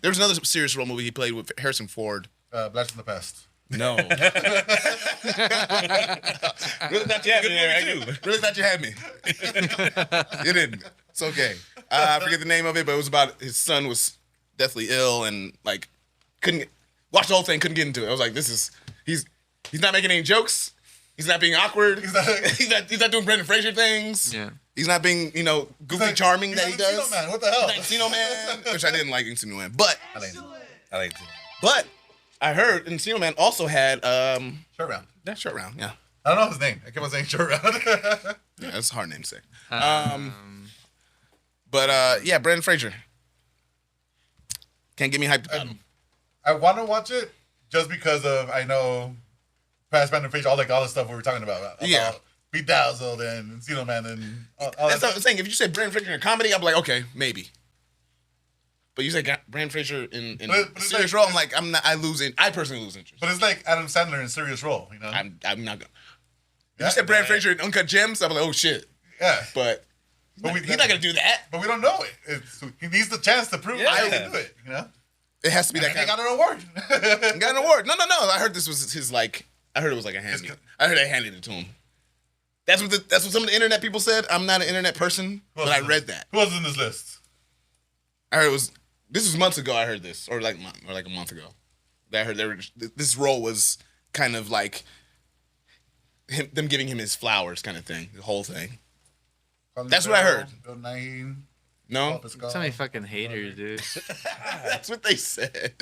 [SPEAKER 4] There was another serious role movie he played with Harrison Ford.
[SPEAKER 1] Blast from the Past.
[SPEAKER 4] No. Really thought you had me there. Really thought you had me. You didn't. It's okay. I forget the name of it, but it was about his son was deathly ill and like couldn't watch the whole thing, couldn't get into it. I was like, he's not making any jokes. He's not being awkward.
[SPEAKER 1] He's not-
[SPEAKER 4] he's not doing Brendan Fraser things.
[SPEAKER 3] Yeah.
[SPEAKER 4] He's not being, goofy charming that he
[SPEAKER 1] He's
[SPEAKER 4] does.
[SPEAKER 1] Encino Man. What the hell?
[SPEAKER 4] Encino Man, which I didn't like Encino Man, but
[SPEAKER 1] I like
[SPEAKER 2] I like it.
[SPEAKER 4] but I heard Encino Man also had
[SPEAKER 1] Short Round.
[SPEAKER 4] that short round. Yeah,
[SPEAKER 1] I don't know his name. I kept on saying Short Round.
[SPEAKER 4] yeah, that's a hard name to say. But yeah, Brendan Fraser can't get me hyped about him.
[SPEAKER 1] I want to watch it just because of I know past Brandon Fraser, all the stuff we were talking about.
[SPEAKER 4] Yeah.
[SPEAKER 1] Bedazzled and Encino Man and all
[SPEAKER 4] That's
[SPEAKER 1] that.
[SPEAKER 4] what I'm saying. If you said Brendan Fraser in a comedy, I'm like, okay, maybe. But you said Brendan Fraser in
[SPEAKER 1] But
[SPEAKER 4] a
[SPEAKER 1] it's
[SPEAKER 4] serious
[SPEAKER 1] like-
[SPEAKER 4] role, I'm like, I personally lose interest.
[SPEAKER 1] But it's like Adam Sandler in a serious role, you know?
[SPEAKER 4] I'm not gonna. If
[SPEAKER 1] Yeah,
[SPEAKER 4] you said Brendan
[SPEAKER 1] yeah.
[SPEAKER 4] Fraser in Uncut Gems, I'm like, oh shit.
[SPEAKER 1] Yeah.
[SPEAKER 4] But he's not gonna do that.
[SPEAKER 1] But we don't know it. He needs the chance to prove
[SPEAKER 2] Yeah.
[SPEAKER 1] I can do it, you know?
[SPEAKER 4] It has to be that
[SPEAKER 1] He
[SPEAKER 4] kind
[SPEAKER 1] got
[SPEAKER 4] of.
[SPEAKER 1] an award.
[SPEAKER 4] He got an award. No. I heard this was his like. I heard it was like a hand. I heard I handed it to him. That's what some of the internet people said. I'm not an internet person, but I read that.
[SPEAKER 1] Who else is in this list?
[SPEAKER 4] I heard it was. This was months ago. I heard this, or like a month ago. That I heard this role was kind of like them giving him his flowers, kind of thing. The whole thing. That's what I heard.
[SPEAKER 1] Bill Nighy,
[SPEAKER 4] No,
[SPEAKER 1] Paul Pascal.
[SPEAKER 3] So many fucking haters, dude.
[SPEAKER 4] that's what they said.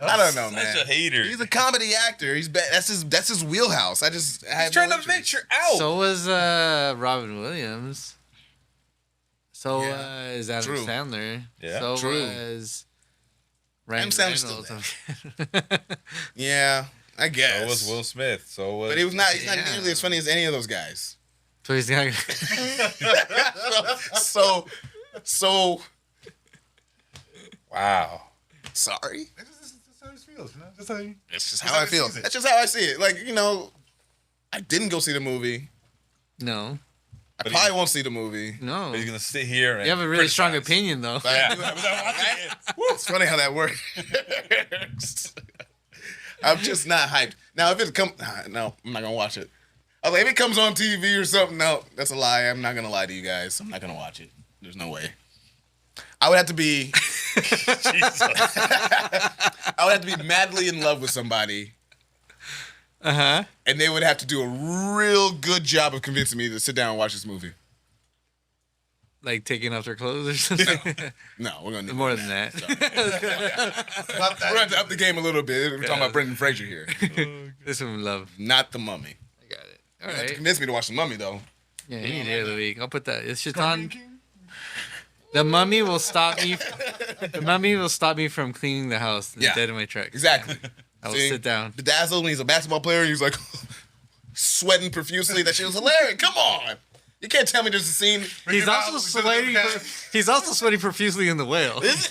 [SPEAKER 4] I don't know, man.
[SPEAKER 2] Such a hater.
[SPEAKER 4] He's a comedy actor. That's his wheelhouse. I
[SPEAKER 2] He's
[SPEAKER 4] have
[SPEAKER 2] trying
[SPEAKER 4] no
[SPEAKER 2] to
[SPEAKER 4] interest.
[SPEAKER 2] venture out.
[SPEAKER 3] So was Robin Williams. So
[SPEAKER 4] Yeah,
[SPEAKER 3] is Adam
[SPEAKER 4] true.
[SPEAKER 3] Sandler.
[SPEAKER 2] Yeah,
[SPEAKER 3] so
[SPEAKER 4] true.
[SPEAKER 3] was
[SPEAKER 4] Adam
[SPEAKER 3] Ryan
[SPEAKER 4] Sandler's still
[SPEAKER 3] Reynolds.
[SPEAKER 4] Yeah, I guess.
[SPEAKER 2] So was Will Smith. So was.
[SPEAKER 4] But he's not
[SPEAKER 3] Yeah.
[SPEAKER 4] nearly as funny as any of those guys.
[SPEAKER 3] So he's got.
[SPEAKER 4] So
[SPEAKER 2] Wow.
[SPEAKER 4] sorry.
[SPEAKER 1] That's how he feels, you know? That's how he...
[SPEAKER 4] That's just
[SPEAKER 1] That's
[SPEAKER 4] how
[SPEAKER 1] how
[SPEAKER 4] I
[SPEAKER 1] he
[SPEAKER 4] feel.
[SPEAKER 1] sees it.
[SPEAKER 4] That's just how I see it. Like, I didn't go see the movie.
[SPEAKER 3] No.
[SPEAKER 4] I
[SPEAKER 2] But
[SPEAKER 4] probably won't see the movie.
[SPEAKER 3] No.
[SPEAKER 2] But he's gonna sit here and
[SPEAKER 3] You have a really strong
[SPEAKER 2] criticize.
[SPEAKER 3] opinion, though.
[SPEAKER 2] Yeah. Without watching it.
[SPEAKER 4] It's funny how that works. I'm just not hyped. Now, if it comes, no, I'm not gonna watch it. I was like, if it comes on TV or something, no, that's a lie. I'm not gonna lie to you guys. I'm not gonna watch it. There's no way. I would have to be. I would have to be madly in love with somebody,
[SPEAKER 3] Uh-huh.
[SPEAKER 4] and they would have to do a real good job of convincing me to sit down and watch this movie.
[SPEAKER 3] Like taking off their clothes or something.
[SPEAKER 4] No, we're gonna need
[SPEAKER 3] More than that.
[SPEAKER 1] Not
[SPEAKER 4] We're gonna have to up the game a little bit. We're talking about Brendan Fraser here,
[SPEAKER 3] This one love.
[SPEAKER 4] not The Mummy.
[SPEAKER 3] I got it. All
[SPEAKER 4] You have to
[SPEAKER 3] right.
[SPEAKER 4] convince me to watch The Mummy though.
[SPEAKER 3] Yeah, any day of the week. I'll put that. It's just
[SPEAKER 1] Lion
[SPEAKER 3] on.
[SPEAKER 1] King?
[SPEAKER 3] The Mummy will stop me. The Mummy will stop me from cleaning the house
[SPEAKER 4] Yeah.
[SPEAKER 3] instead of my truck.
[SPEAKER 4] Exactly.
[SPEAKER 3] I will
[SPEAKER 4] See?
[SPEAKER 3] sit down.
[SPEAKER 4] Bedazzled when he's a basketball player and he's like sweating profusely. That shit was hilarious. Come on. You can't tell me there's a scene.
[SPEAKER 3] He's
[SPEAKER 1] Mickey
[SPEAKER 3] also
[SPEAKER 1] Mouse,
[SPEAKER 3] sweating. He's also sweating profusely in the whale.
[SPEAKER 4] Damn it,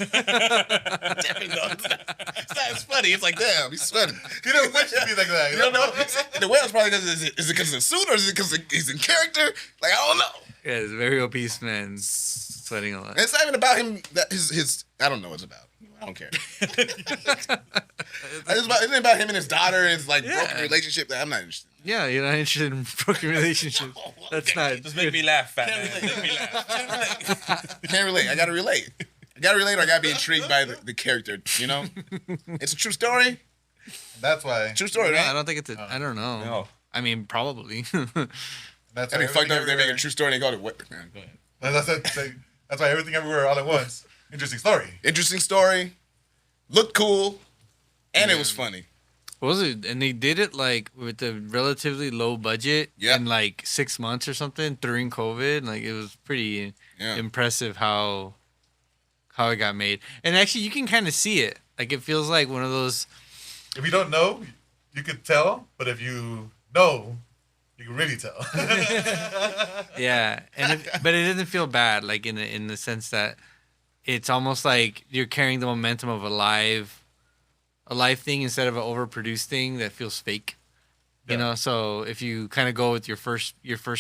[SPEAKER 4] no, it's not as funny. It's like, damn, he's sweating.
[SPEAKER 1] You don't wish to be like that.
[SPEAKER 4] You don't know? The whale's probably because is it because of the suit or is it because he's in character? Like, I don't know.
[SPEAKER 3] Yeah, it's a very obese man sweating a lot.
[SPEAKER 4] And it's not even about him. That his I don't know what it's about. I don't care. It's about him and his daughter and his like broken relationship. That I'm not interested.
[SPEAKER 3] Yeah, you're not interested in broken relationships. That's not.
[SPEAKER 2] Just make me laugh, fat man. Make me laugh.
[SPEAKER 4] Can't relate. I gotta relate. I gotta relate, or I gotta be intrigued by the character. You know, it's a true story.
[SPEAKER 1] That's why.
[SPEAKER 4] True story,
[SPEAKER 3] No, I
[SPEAKER 4] right?
[SPEAKER 3] don't think it's. I don't know.
[SPEAKER 2] No.
[SPEAKER 3] I mean, probably.
[SPEAKER 1] That's
[SPEAKER 4] That'd
[SPEAKER 1] why
[SPEAKER 4] be fucked up if they make a
[SPEAKER 1] everything
[SPEAKER 4] true story and they go to what? Man, go ahead.
[SPEAKER 1] everywhere- That's why everything everywhere all at once. Interesting story.
[SPEAKER 4] Interesting story. Looked cool, and it was funny.
[SPEAKER 3] What was it? And they did it like with a relatively low budget
[SPEAKER 4] Yeah.
[SPEAKER 3] in like 6 months or something during COVID. Like it was pretty
[SPEAKER 4] Yeah.
[SPEAKER 3] impressive how it got made. And actually, you can kind of see it. Like it feels like one of those.
[SPEAKER 1] If you don't know, you could tell. But if you know, you can really tell.
[SPEAKER 3] Yeah, but it doesn't feel bad. Like in the sense that it's almost like you're carrying the momentum of a live thing instead of an overproduced thing that feels fake. You
[SPEAKER 1] Yeah.
[SPEAKER 3] know, so if you kind of go with your first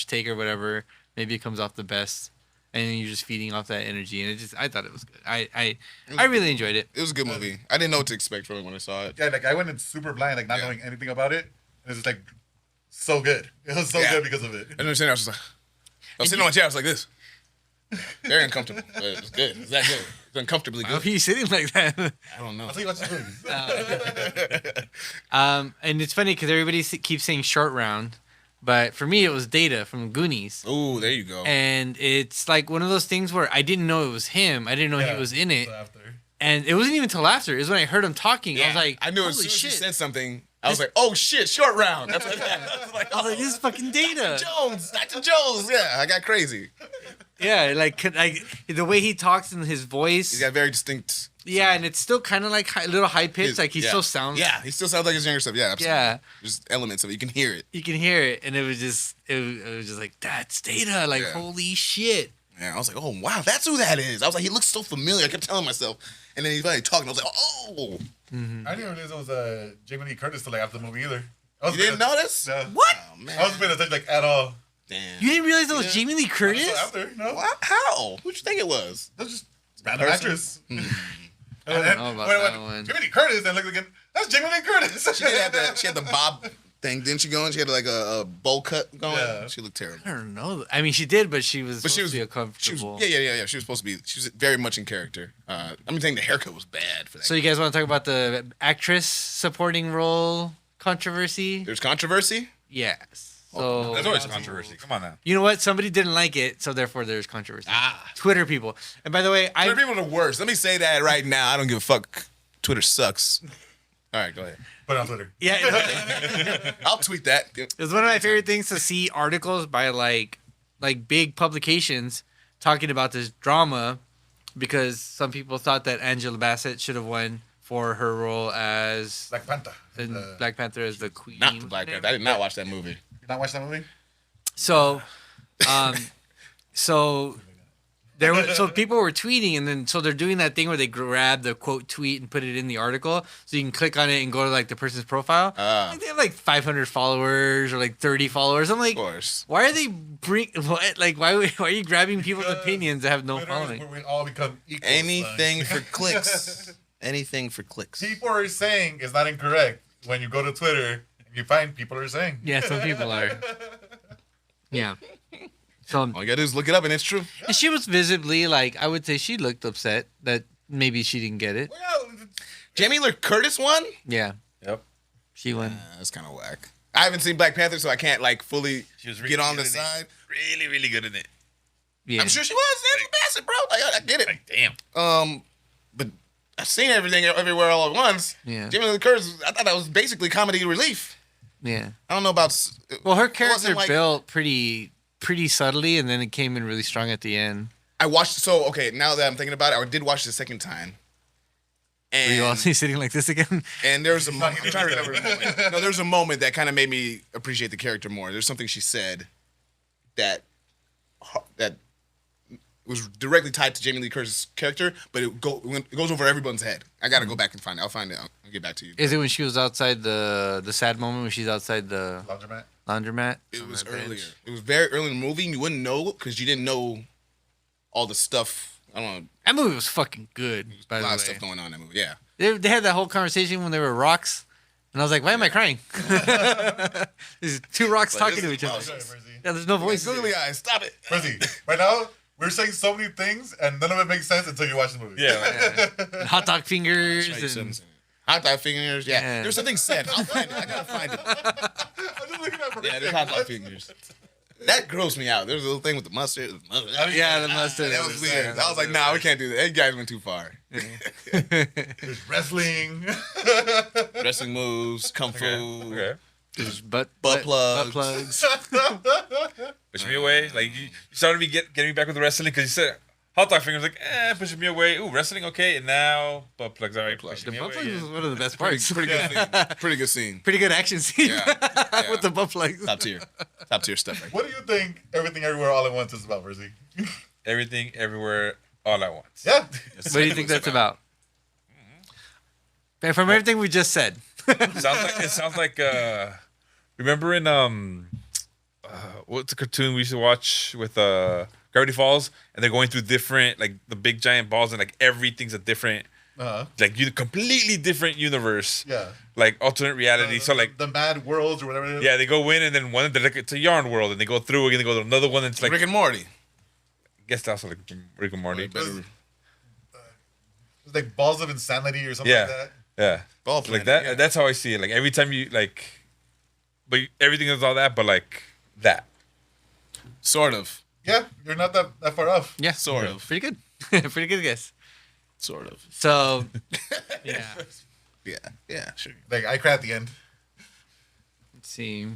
[SPEAKER 3] take or whatever, maybe it comes off the best, and then you're just feeding off that energy. And I thought it was good. I really enjoyed it.
[SPEAKER 4] It was a good movie. I didn't know what to expect from it when I saw it.
[SPEAKER 1] Yeah, like I went in super blind, like not
[SPEAKER 4] Yeah.
[SPEAKER 1] knowing anything about it. And it's just like so good. It was so
[SPEAKER 4] Yeah.
[SPEAKER 1] good because of it.
[SPEAKER 4] I didn't understand. I was just like, I was sitting on my chair. I was like this. Very uncomfortable, but it was good. It's that good. It's uncomfortably
[SPEAKER 3] Why are
[SPEAKER 4] good.
[SPEAKER 3] you sitting like that?
[SPEAKER 4] I don't know.
[SPEAKER 1] I'll tell you watch the movies.
[SPEAKER 3] And it's funny because everybody keeps saying short round. But for me, it was Data from Goonies.
[SPEAKER 4] Ooh, there you go.
[SPEAKER 3] And it's like one of those things where I didn't know it was him. I didn't know he was in it. And it wasn't even till after. It was when I heard him talking. I was like,
[SPEAKER 4] I knew as
[SPEAKER 3] holy
[SPEAKER 4] soon as
[SPEAKER 3] shit.
[SPEAKER 4] he said something, I was like, oh shit, short round. That's what I was like,
[SPEAKER 3] This is fucking Data.
[SPEAKER 4] Dr. Jones. Yeah, I got crazy.
[SPEAKER 3] Yeah, like the way he talks and his voice.
[SPEAKER 4] He's got very distinct.
[SPEAKER 3] Yeah, and it's still kind of like a little high pitched. Like he still sounds.
[SPEAKER 4] Yeah, he still sounds like his younger stuff. Yeah, absolutely.
[SPEAKER 3] Yeah.
[SPEAKER 4] There's elements of it. You can hear it.
[SPEAKER 3] You can hear it, and it was just like that's Data. Like holy shit.
[SPEAKER 4] Yeah, I was like, oh wow, that's who that is. I was like, he looks so familiar. I kept telling myself, and then he's like talking. I was like, oh.
[SPEAKER 3] Mm-hmm.
[SPEAKER 1] I didn't realize it was Jamie Lee Curtis till like after the movie either.
[SPEAKER 4] You didn't notice?
[SPEAKER 1] No.
[SPEAKER 3] What?
[SPEAKER 4] Oh, man.
[SPEAKER 1] I wasn't paying attention like at all.
[SPEAKER 4] Damn.
[SPEAKER 3] You didn't realize that was Jamie Lee Curtis?
[SPEAKER 1] Until after, no.
[SPEAKER 4] What? How? Who'd you think it was?
[SPEAKER 1] That was just random actress.
[SPEAKER 3] I don't know about that one.
[SPEAKER 1] Jamie Lee Curtis, and look again. That's Jamie Lee Curtis.
[SPEAKER 4] She did have that. She had the bob thing, didn't she? Going. She had like a bowl cut going.
[SPEAKER 1] Yeah.
[SPEAKER 4] She looked terrible.
[SPEAKER 3] I don't know. I mean, she did, but she was supposed to be uncomfortable.
[SPEAKER 4] Yeah. She was supposed to be. She was very much in character. I think the haircut was bad for that.
[SPEAKER 3] So you guys want to talk about the actress supporting role controversy?
[SPEAKER 4] There's controversy.
[SPEAKER 3] Yes. So
[SPEAKER 2] There's always controversy. Come on now.
[SPEAKER 3] you know what? Somebody didn't like it, so therefore there's controversy. Twitter people. And by the way,
[SPEAKER 4] Twitter people are the worst. Let me say that right now. I don't give a fuck. Twitter sucks. All right, go ahead.
[SPEAKER 1] Put it on Twitter.
[SPEAKER 3] Yeah,
[SPEAKER 4] I'll tweet that.
[SPEAKER 3] it's one of my favorite things to see articles by like big publications talking about this drama because some people thought that Angela Bassett should have won for her role as
[SPEAKER 1] Black Panther.
[SPEAKER 3] in Black Panther as the queen.
[SPEAKER 4] Not the Black Panther. I did not watch that movie.
[SPEAKER 1] You not watch that movie?
[SPEAKER 3] So, so people were tweeting, and then so they're doing that thing where they grab the quote tweet and put it in the article, so you can click on it and go to like the person's profile. Like, they have like 500 followers or like 30 followers. I'm like,
[SPEAKER 4] Of course.
[SPEAKER 3] why are they why are you grabbing people's opinions that have no
[SPEAKER 1] Twitter
[SPEAKER 3] following?
[SPEAKER 1] is where we all become equal.
[SPEAKER 4] Anything for clicks. Anything for clicks.
[SPEAKER 1] People are saying is not incorrect when you go to Twitter and you find people are saying.
[SPEAKER 3] Yeah, some people are. Yeah. So
[SPEAKER 4] All you gotta do is look it up, and it's true.
[SPEAKER 3] and she was visibly like I would say she looked upset that maybe she didn't get it.
[SPEAKER 1] Well,
[SPEAKER 4] Jamie Lee Curtis won.
[SPEAKER 3] Yeah,
[SPEAKER 2] Yep.
[SPEAKER 3] she won.
[SPEAKER 4] That's kind of whack. I haven't seen Black Panther, so I can't like fully
[SPEAKER 2] She was really
[SPEAKER 4] get on the
[SPEAKER 2] good in it.
[SPEAKER 4] side.
[SPEAKER 2] Really, really good in it.
[SPEAKER 3] Yeah.
[SPEAKER 4] I'm sure she was. Angela Bassett, bro. Like, I get it.
[SPEAKER 2] Like, damn.
[SPEAKER 4] But I've seen everything everywhere all at once.
[SPEAKER 3] Yeah.
[SPEAKER 4] Jamie Lee Curtis, I thought that was basically comedy relief.
[SPEAKER 3] Yeah.
[SPEAKER 4] I don't know about.
[SPEAKER 3] Well, her
[SPEAKER 4] it wasn't
[SPEAKER 3] character
[SPEAKER 4] like-
[SPEAKER 3] built pretty subtly, and then it came in really strong at the end.
[SPEAKER 4] I watched. So okay, now that I'm thinking about it, I did watch it the second time.
[SPEAKER 3] Were you all
[SPEAKER 4] And,
[SPEAKER 3] sitting like this again?
[SPEAKER 4] and there was a moment. I'm trying to remember the moment. No, there was a moment that kind of made me appreciate the character more. There's something she said that was directly tied to Jamie Lee Curtis' character, but it goes over everyone's head. I gotta go back and find it. I'll find it. I'll get back to you.
[SPEAKER 3] Is it when she was outside the sad moment when she's outside the
[SPEAKER 1] laundromat.
[SPEAKER 3] laundromat?
[SPEAKER 4] It was
[SPEAKER 3] On that
[SPEAKER 4] earlier.
[SPEAKER 3] bench?
[SPEAKER 4] It was very early in the movie, and you wouldn't know because you didn't know all the stuff. I don't know.
[SPEAKER 3] That movie was fucking good. By
[SPEAKER 4] A
[SPEAKER 3] the
[SPEAKER 4] lot
[SPEAKER 3] way,
[SPEAKER 4] of stuff going on in that movie. Yeah.
[SPEAKER 3] they had that whole conversation when they were rocks, and I was like, why am I crying? There's two rocks
[SPEAKER 4] But
[SPEAKER 3] talking
[SPEAKER 4] this
[SPEAKER 3] to
[SPEAKER 4] is
[SPEAKER 3] each other.
[SPEAKER 4] emotions.
[SPEAKER 3] Yeah, there's no voice.
[SPEAKER 4] Googly eyes, stop it.
[SPEAKER 1] Percy, right now we're saying so many things and none of it makes sense until you watch the movie.
[SPEAKER 2] Yeah.
[SPEAKER 3] And hot dog fingers. and,
[SPEAKER 4] Hot dog fingers. Yeah.
[SPEAKER 3] Yeah.
[SPEAKER 4] There's something said. I'll find it. I gotta find it.
[SPEAKER 1] I'm just looking at
[SPEAKER 4] Yeah, there's hot dog fingers. That grossed me out. There's a little thing with the mustard.
[SPEAKER 3] yeah, the mustard.
[SPEAKER 4] That was weird. I was like, nah, we can't do that. You guys went too far.
[SPEAKER 1] There's wrestling.
[SPEAKER 4] Wrestling moves, kung fu.
[SPEAKER 2] Okay.
[SPEAKER 3] There's butt
[SPEAKER 4] Butt plugs.
[SPEAKER 3] plugs.
[SPEAKER 2] Push me away. Like you started me getting me back with the wrestling because you said hot dog fingers. Like pushing me away. Ooh, wrestling. Okay, and now butt plugs. All right, pushing
[SPEAKER 3] The
[SPEAKER 2] me
[SPEAKER 3] butt
[SPEAKER 2] away.
[SPEAKER 3] plugs
[SPEAKER 2] Yeah.
[SPEAKER 3] was one of the best parts.
[SPEAKER 4] Pretty good scene. Pretty good scene.
[SPEAKER 3] Pretty good action scene
[SPEAKER 4] Yeah.
[SPEAKER 3] with the butt plugs.
[SPEAKER 4] Top tier. Top tier stuff right
[SPEAKER 1] What do you think Everything Everywhere All at Once is about, Percy?
[SPEAKER 2] Everything, everywhere, all at once.
[SPEAKER 1] Yeah.
[SPEAKER 3] What do you think that's about? And from everything we just said.
[SPEAKER 2] Sounds like remember in what's the cartoon we used to watch with Gravity Falls, and they're going through different like the big giant balls and like everything's a different like you completely different universe.
[SPEAKER 1] Yeah.
[SPEAKER 2] Like alternate reality. So like
[SPEAKER 1] the Mad Worlds or whatever it is.
[SPEAKER 2] yeah, they go in and then one they're like it's a yarn world and they go through again, they go to another one and it's like
[SPEAKER 4] Rick and Morty.
[SPEAKER 2] I guess that's like Rick and Morty.
[SPEAKER 1] It's like Balls of Insanity or something
[SPEAKER 2] Yeah.
[SPEAKER 1] like that.
[SPEAKER 2] Yeah.
[SPEAKER 4] Ball
[SPEAKER 2] Like
[SPEAKER 4] planet,
[SPEAKER 2] that
[SPEAKER 4] yeah.
[SPEAKER 2] that's how I see it. Like every time you like but everything is all that, but like that.
[SPEAKER 4] Sort of.
[SPEAKER 1] Yeah, you're not that far off.
[SPEAKER 3] Yeah,
[SPEAKER 4] Sort of.
[SPEAKER 3] pretty good. Pretty good guess.
[SPEAKER 4] Sort of.
[SPEAKER 3] So, yeah.
[SPEAKER 4] Yeah. Yeah. Sure.
[SPEAKER 1] Like I cry at the end.
[SPEAKER 3] Let's see.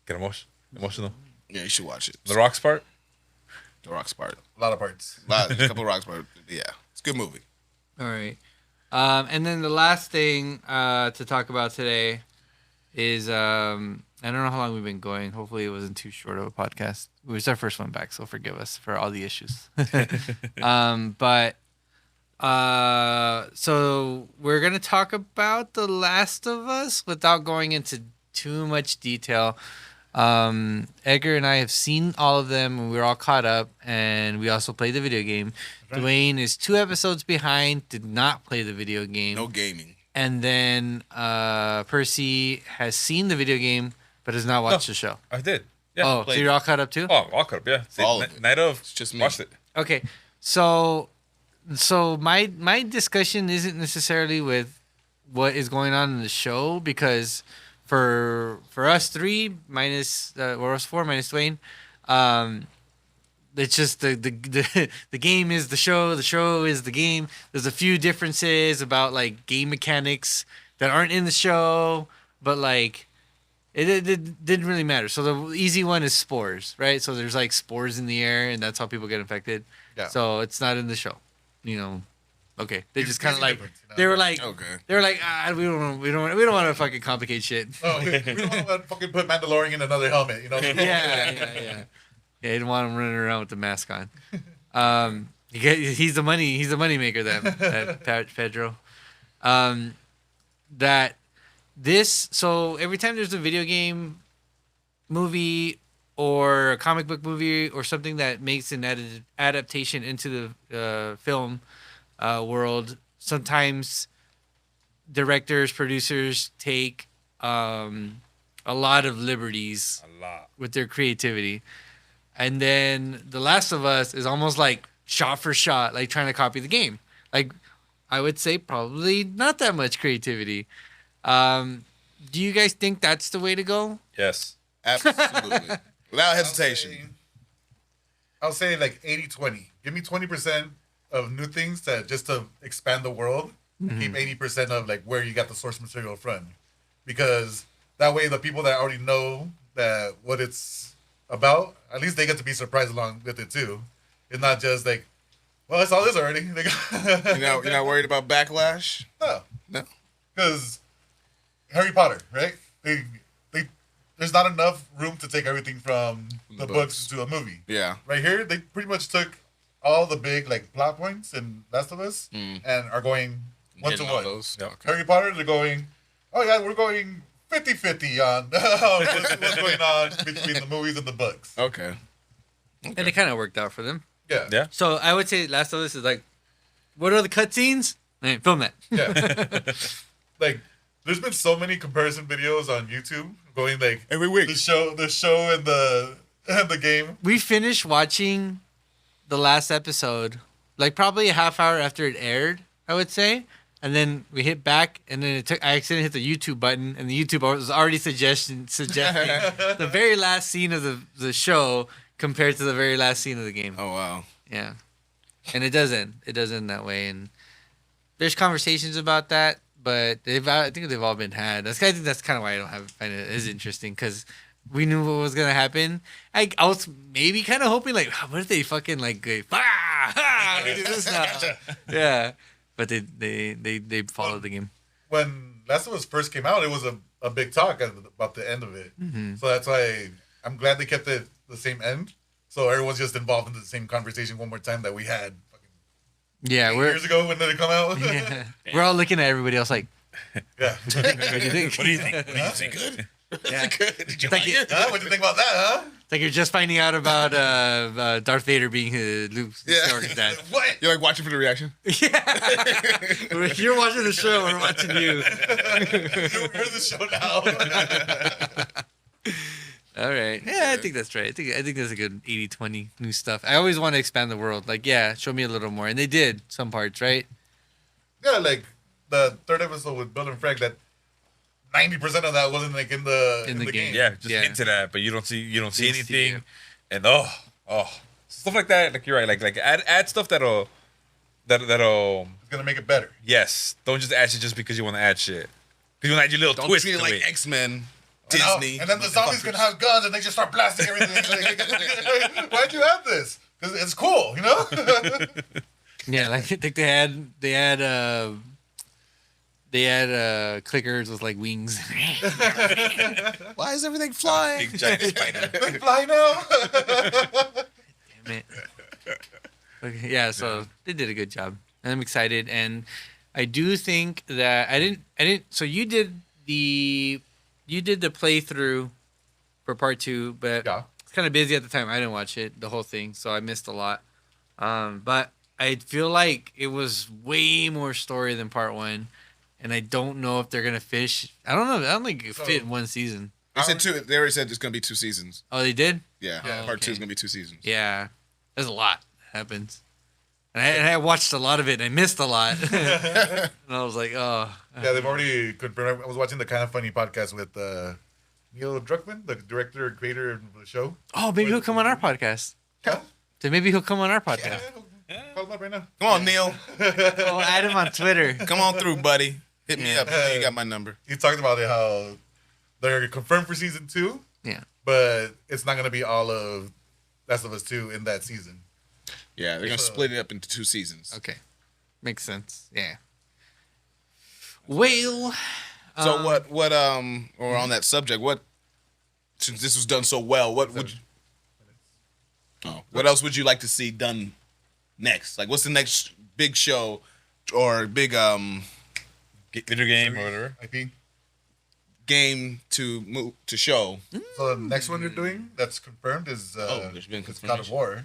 [SPEAKER 2] Get emotional.
[SPEAKER 4] Yeah, you should watch it.
[SPEAKER 2] The rocks part.
[SPEAKER 4] The Rock's part.
[SPEAKER 1] A lot of parts.
[SPEAKER 4] A couple of Rock's part. Yeah, it's a good movie.
[SPEAKER 3] All right. And then the last thing to talk about today is I don't know how long we've been going. Hopefully, it wasn't too short of a podcast. It was our first one back, so forgive us for all the issues. So we're gonna talk about The Last of Us without going into too much detail. Edgar and I have seen all of them, and we're all caught up, and we also played the video game. Right. Dwayne is 2 episodes behind, did not play the video game.
[SPEAKER 4] No gaming.
[SPEAKER 3] And then Percy has seen the video game, but has not watched the show.
[SPEAKER 2] I did. Yeah.
[SPEAKER 3] Oh, so you're all caught up too?
[SPEAKER 2] Oh, all caught up, yeah.
[SPEAKER 4] All of it.
[SPEAKER 2] Night of,
[SPEAKER 4] It's just me.
[SPEAKER 2] watched it.
[SPEAKER 3] Okay, so my discussion isn't necessarily with what is going on in the show, because for us 3 minus or us 4 minus Dwayne, it's just the game is the show is the game. There's a few differences about like game mechanics that aren't in the show, but like it didn't really matter. So the easy one is spores, right? So there's like spores in the air, and that's how people get infected.
[SPEAKER 1] Yeah.
[SPEAKER 3] So it's not in the show, you know. Okay, they just kind of like
[SPEAKER 1] difference, you know?
[SPEAKER 3] they were like we don't want to fucking complicate shit.
[SPEAKER 1] Oh, we don't want to fucking put Mandalorian in another helmet, you know?
[SPEAKER 3] Yeah, they didn't want him running around with the mask on. He's the money maker, that Pedro. So every time there's a video game, movie, or a comic book movie, or something that makes an adaptation into the film world, sometimes directors, producers take a lot of liberties with their creativity. And then The Last of Us is almost like shot for shot, like trying to copy the game. Like, I would say probably not that much creativity. Do you guys think that's the way to go?
[SPEAKER 2] Yes.
[SPEAKER 4] Absolutely. Without hesitation.
[SPEAKER 1] I'll say like 80-20. Give me 20% of new things just to expand the world. Mm-hmm. Keep 80% of like where you got the source material from. Because that way the people that already know that what it's about, at least they get to be surprised along with it too. It's not just like, well, I saw this already.
[SPEAKER 4] You're not worried about backlash?
[SPEAKER 1] No. Because Harry Potter, right? There's not enough room to take everything from the books to a movie.
[SPEAKER 4] Yeah.
[SPEAKER 1] Right here, they pretty much took all the big like plot points in Last of Us and are going one to one.
[SPEAKER 4] Yeah, okay.
[SPEAKER 1] Harry Potter, they're going, oh yeah, we're going 50-50 on what's going on between the movies and the books.
[SPEAKER 4] Okay.
[SPEAKER 3] And it kind of worked out for them.
[SPEAKER 1] Yeah.
[SPEAKER 3] So I would say Last of Us is like, what are the cutscenes? Hey, film that.
[SPEAKER 1] Yeah. Like, there's been so many comparison videos on YouTube going like
[SPEAKER 4] every week.
[SPEAKER 1] The show and the game.
[SPEAKER 3] We finished watching the last episode like probably a half hour after it aired, I would say. And then we hit back, and then I accidentally hit the YouTube button, and the YouTube was already suggesting the very last scene of the show compared to the very last scene of the game.
[SPEAKER 4] Oh wow!
[SPEAKER 3] Yeah, and it does end that way, and there's conversations about that, but I think they've all been had. I think that's kind of why I don't find it as interesting, because we knew what was gonna happen. I was maybe kind of hoping like, what if they fucking like go, we do this now? Yeah. But they followed the game.
[SPEAKER 1] When Last of Us first came out, it was a big talk about the end of it. Mm-hmm. So that's why I'm glad they kept it the same end. So everyone's just involved in the same conversation one more time that we had years ago when did it come out?
[SPEAKER 3] Yeah. We're all looking at everybody else like,
[SPEAKER 1] yeah.
[SPEAKER 3] What do you think?
[SPEAKER 2] What do you think? What do you think? Good.
[SPEAKER 3] Yeah.
[SPEAKER 4] Did you
[SPEAKER 3] like
[SPEAKER 4] like it?
[SPEAKER 1] What'd you think about that, huh?
[SPEAKER 3] It's like you're just finding out about Darth Vader being Luke Skywalker's dad.
[SPEAKER 1] What?
[SPEAKER 4] You're like watching for the reaction?
[SPEAKER 3] Yeah. You're watching the show, we're watching you.
[SPEAKER 1] We're the show now.
[SPEAKER 3] All right. Yeah, I think that's right. I think that's a good 80-20 new stuff. I always want to expand the world. Like, yeah, show me a little more. And they did some parts, right?
[SPEAKER 1] Yeah, like the third episode with Bill and Frank, that 90% of that wasn't like in the game.
[SPEAKER 2] Yeah, just
[SPEAKER 3] Yeah.
[SPEAKER 2] into that, but you don't see
[SPEAKER 3] Didn't see
[SPEAKER 2] anything,
[SPEAKER 3] it.
[SPEAKER 2] and stuff like that. Like you're right. Like add stuff that'll
[SPEAKER 1] It's gonna make it better.
[SPEAKER 2] yes. Don't just add shit just because you want to add shit. Because you want to add your little
[SPEAKER 4] Don't
[SPEAKER 2] twist
[SPEAKER 4] treat it
[SPEAKER 2] to
[SPEAKER 4] like
[SPEAKER 2] it.
[SPEAKER 4] X-Men,
[SPEAKER 1] I know.
[SPEAKER 4] Disney.
[SPEAKER 1] And then the zombies can have guns and they just start blasting everything. Like, why'd you have this? Because it's cool, you know?
[SPEAKER 3] Yeah, like I think they had clickers with like wings.
[SPEAKER 4] Why is everything flying?
[SPEAKER 2] Big giant spider.
[SPEAKER 1] They fly now.
[SPEAKER 3] Damn it. Okay, yeah, so they did a good job. And I'm excited, and I do think that I didn't. So you did the playthrough for part 2, but
[SPEAKER 1] Yeah.
[SPEAKER 3] it's kind of busy at the time. I didn't watch it the whole thing, so I missed a lot. But I feel like it was way more story than part 1, and I don't know if they're gonna fish. I don't know. I don't think it fit in one season.
[SPEAKER 4] They said 2. They already said there's gonna be 2 seasons.
[SPEAKER 3] Oh, they did.
[SPEAKER 4] Yeah,
[SPEAKER 3] Oh,
[SPEAKER 4] part 2
[SPEAKER 3] okay.
[SPEAKER 4] is gonna be 2 seasons.
[SPEAKER 3] Yeah, there's a lot that happens. And I watched a lot of it, and I missed a lot. And I was like, oh.
[SPEAKER 1] Yeah, they've already confirmed. I was watching the Kind of Funny podcast with Neil Druckmann, the director and creator of the show.
[SPEAKER 3] Oh, maybe he'll come on our podcast.
[SPEAKER 1] Yeah.
[SPEAKER 3] So maybe he'll come on our podcast.
[SPEAKER 1] Call him up right now.
[SPEAKER 4] Come on, Neil.
[SPEAKER 3] Oh, add him on Twitter.
[SPEAKER 4] Come on through, buddy. Hit me up. You got my number.
[SPEAKER 1] He talked about it, how they're confirmed for season 2,
[SPEAKER 3] Yeah.
[SPEAKER 1] but it's not going to be all of Last of Us 2 in that season.
[SPEAKER 4] Yeah, they're gonna split it up into 2 seasons.
[SPEAKER 3] Okay. Makes sense. Yeah. Well.
[SPEAKER 4] So what or on that subject, since this was done so well, what else would you like to see done next? Like, what's the next big show or big
[SPEAKER 2] Video game or whatever.
[SPEAKER 1] IP.
[SPEAKER 4] game to show?
[SPEAKER 1] So the next one they're doing that's confirmed is
[SPEAKER 4] there's been
[SPEAKER 1] it's God of War.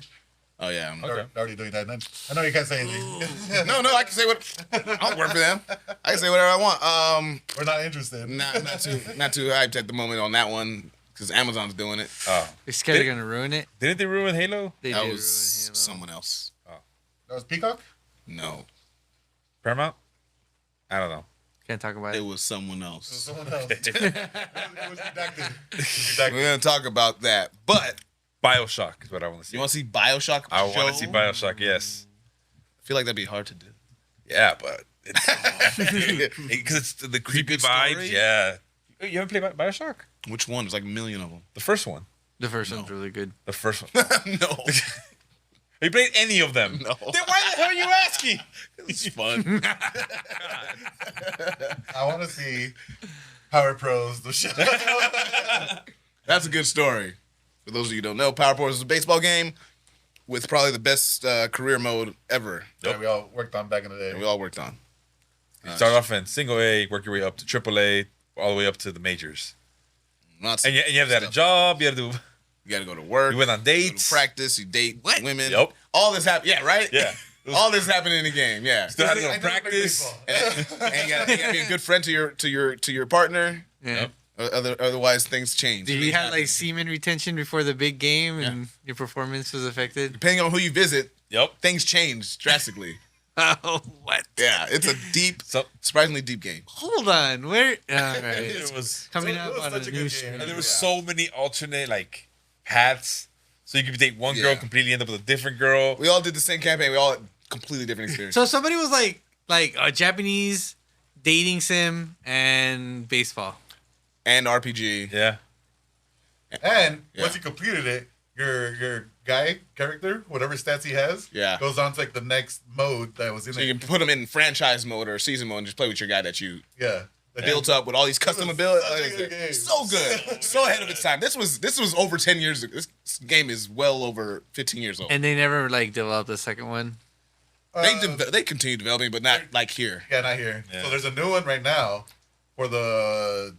[SPEAKER 4] Oh yeah.
[SPEAKER 1] They're already doing that. I know you can't say anything.
[SPEAKER 4] No, I can say what I don't work for them. I can say whatever I want.
[SPEAKER 1] We're not interested.
[SPEAKER 4] Not too hyped at the moment on that one because Amazon's doing it.
[SPEAKER 2] Oh,
[SPEAKER 3] They're scared they're going to ruin it.
[SPEAKER 2] didn't they ruin Halo?
[SPEAKER 3] They
[SPEAKER 4] That
[SPEAKER 3] did
[SPEAKER 4] was
[SPEAKER 3] ruin Halo.
[SPEAKER 4] someone else.
[SPEAKER 1] That was Peacock?
[SPEAKER 4] No,
[SPEAKER 2] Paramount? I don't know.
[SPEAKER 3] Can't talk about
[SPEAKER 4] it
[SPEAKER 3] it.
[SPEAKER 4] was someone
[SPEAKER 1] It was
[SPEAKER 4] else.
[SPEAKER 1] someone else. It was redacted.
[SPEAKER 4] We're gonna talk about that, but
[SPEAKER 2] BioShock is what I want to see.
[SPEAKER 4] you want to see BioShock?
[SPEAKER 2] I want
[SPEAKER 4] show?
[SPEAKER 2] to see BioShock, yes.
[SPEAKER 4] I feel like that'd be hard to do.
[SPEAKER 2] Yeah, but because it's the creepy
[SPEAKER 4] good
[SPEAKER 2] vibes.
[SPEAKER 4] story?
[SPEAKER 2] Yeah. You haven't played BioShock?
[SPEAKER 4] Which one? There's like a million of them.
[SPEAKER 2] The first one.
[SPEAKER 3] The first one's really good.
[SPEAKER 2] The first one.
[SPEAKER 4] No,
[SPEAKER 2] Have you played any of them?
[SPEAKER 4] No.
[SPEAKER 2] Then why the hell are you asking?
[SPEAKER 4] it's fun.
[SPEAKER 1] I want to see Power Pros, the show.
[SPEAKER 4] That's a good story. For those of you who don't know, Power Pros is a baseball game with probably the best career mode ever
[SPEAKER 1] that we all worked on back in the day.
[SPEAKER 4] that we all worked on.
[SPEAKER 2] You start off in single A, work your way up to triple A, all the way up to the majors.
[SPEAKER 4] Not
[SPEAKER 2] And you have to have a job. You have to.
[SPEAKER 4] You got to go to work.
[SPEAKER 2] You went on
[SPEAKER 4] go to
[SPEAKER 2] dates.
[SPEAKER 4] practice. You date women.
[SPEAKER 2] Yep.
[SPEAKER 4] All this happened. Yeah, right.
[SPEAKER 2] Yeah.
[SPEAKER 4] All this happened in the game. Yeah.
[SPEAKER 2] Still have to
[SPEAKER 1] I
[SPEAKER 2] go
[SPEAKER 1] never played
[SPEAKER 2] practice.
[SPEAKER 1] baseball.
[SPEAKER 4] And you gotta be a good friend to your partner.
[SPEAKER 3] Yeah.
[SPEAKER 2] Yep.
[SPEAKER 4] Otherwise, things change.
[SPEAKER 3] Did you have like semen retention before the big game and your performance was affected?
[SPEAKER 4] Depending on who you visit,
[SPEAKER 2] Yep.
[SPEAKER 4] things change drastically.
[SPEAKER 3] Oh, what?
[SPEAKER 4] Yeah, it's a deep,
[SPEAKER 2] So
[SPEAKER 4] surprisingly deep game.
[SPEAKER 3] Hold on. Where? All right.
[SPEAKER 2] it was.
[SPEAKER 3] Coming
[SPEAKER 1] So it
[SPEAKER 3] up
[SPEAKER 1] was
[SPEAKER 3] on a
[SPEAKER 1] such a
[SPEAKER 3] new
[SPEAKER 1] good
[SPEAKER 3] stream.
[SPEAKER 1] game.
[SPEAKER 2] And there was so many alternate like paths. So you could date one girl,
[SPEAKER 4] Yeah.
[SPEAKER 2] completely end up with a different girl.
[SPEAKER 4] We all did the same campaign. We all had completely different experiences.
[SPEAKER 3] So somebody was like a Japanese dating sim and baseball.
[SPEAKER 4] And RPG.
[SPEAKER 2] Yeah.
[SPEAKER 1] And
[SPEAKER 4] Yeah.
[SPEAKER 1] once you completed it, your guy character, whatever stats he has,
[SPEAKER 4] Yeah.
[SPEAKER 1] goes on to like the next mode that was in
[SPEAKER 4] So
[SPEAKER 1] it.
[SPEAKER 4] you can put them in franchise mode or season mode and just play with your guy that you
[SPEAKER 1] Yeah.
[SPEAKER 4] built up with all these custom
[SPEAKER 1] was
[SPEAKER 4] abilities.
[SPEAKER 1] such a good game.
[SPEAKER 4] So good. So ahead of its time. This was over 10 years ago. This game is well over 15 years old.
[SPEAKER 3] And they never like developed the second one.
[SPEAKER 4] They continue developing, but not like here.
[SPEAKER 1] Yeah, not here.
[SPEAKER 2] Yeah.
[SPEAKER 1] So there's a new one right now for the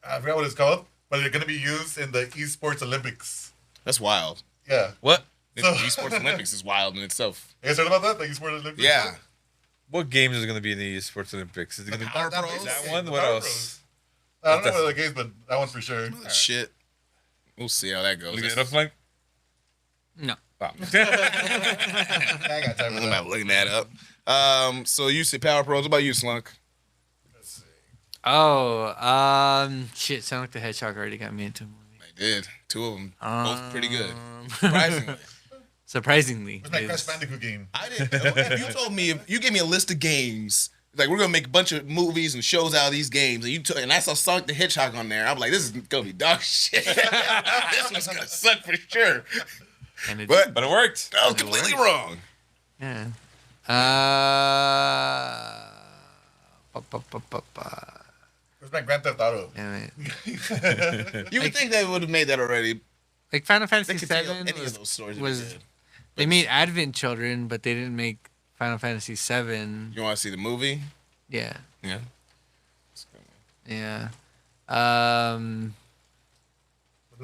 [SPEAKER 1] I forgot what it's called, but it's gonna be used in the esports Olympics.
[SPEAKER 4] That's wild.
[SPEAKER 1] Yeah.
[SPEAKER 2] What?
[SPEAKER 4] The esports Olympics is wild in itself.
[SPEAKER 1] You guys heard about that? The esports Olympics?
[SPEAKER 4] Yeah.
[SPEAKER 2] What games is going to be in the Sports Olympics? Is it going to be
[SPEAKER 4] Power
[SPEAKER 1] That-
[SPEAKER 4] Pros?
[SPEAKER 2] that
[SPEAKER 1] yeah,
[SPEAKER 2] one?
[SPEAKER 1] the
[SPEAKER 2] What
[SPEAKER 1] Power
[SPEAKER 2] else?
[SPEAKER 1] I don't know what other games, but that one for sure.
[SPEAKER 4] Shit. We'll see how that goes.
[SPEAKER 2] Look it up, like.
[SPEAKER 3] No.
[SPEAKER 2] Wow.
[SPEAKER 1] I ain't got time for
[SPEAKER 4] I'm
[SPEAKER 1] that.
[SPEAKER 4] not looking that up. So you say Power Pros. What about you, Slunk?
[SPEAKER 1] Let's see.
[SPEAKER 3] Shit, Sonic the Hedgehog already got me into a movie.
[SPEAKER 4] I did. 2 of them, both pretty good. Surprisingly.
[SPEAKER 3] Surprisingly.
[SPEAKER 1] Where's my Crash Bandicoot game?
[SPEAKER 4] I didn't. If you told me, if you gave me a list of games, like we're gonna make a bunch of movies and shows out of these games, and I saw Sonic the Hedgehog on there, I'm like, this is gonna be dog shit. This one's gonna suck for sure. But
[SPEAKER 2] it worked.
[SPEAKER 4] I was completely wrong.
[SPEAKER 3] Yeah.
[SPEAKER 1] Where's my Grand Theft Auto?
[SPEAKER 3] Yeah,
[SPEAKER 4] You would think they would have made that already.
[SPEAKER 3] like Final Fantasy
[SPEAKER 4] They could tell
[SPEAKER 3] VII
[SPEAKER 4] any of those stories.
[SPEAKER 3] was they made Advent Children, but they didn't make Final Fantasy VII.
[SPEAKER 4] You want to see the movie?
[SPEAKER 3] Yeah.
[SPEAKER 4] Yeah.
[SPEAKER 3] Yeah.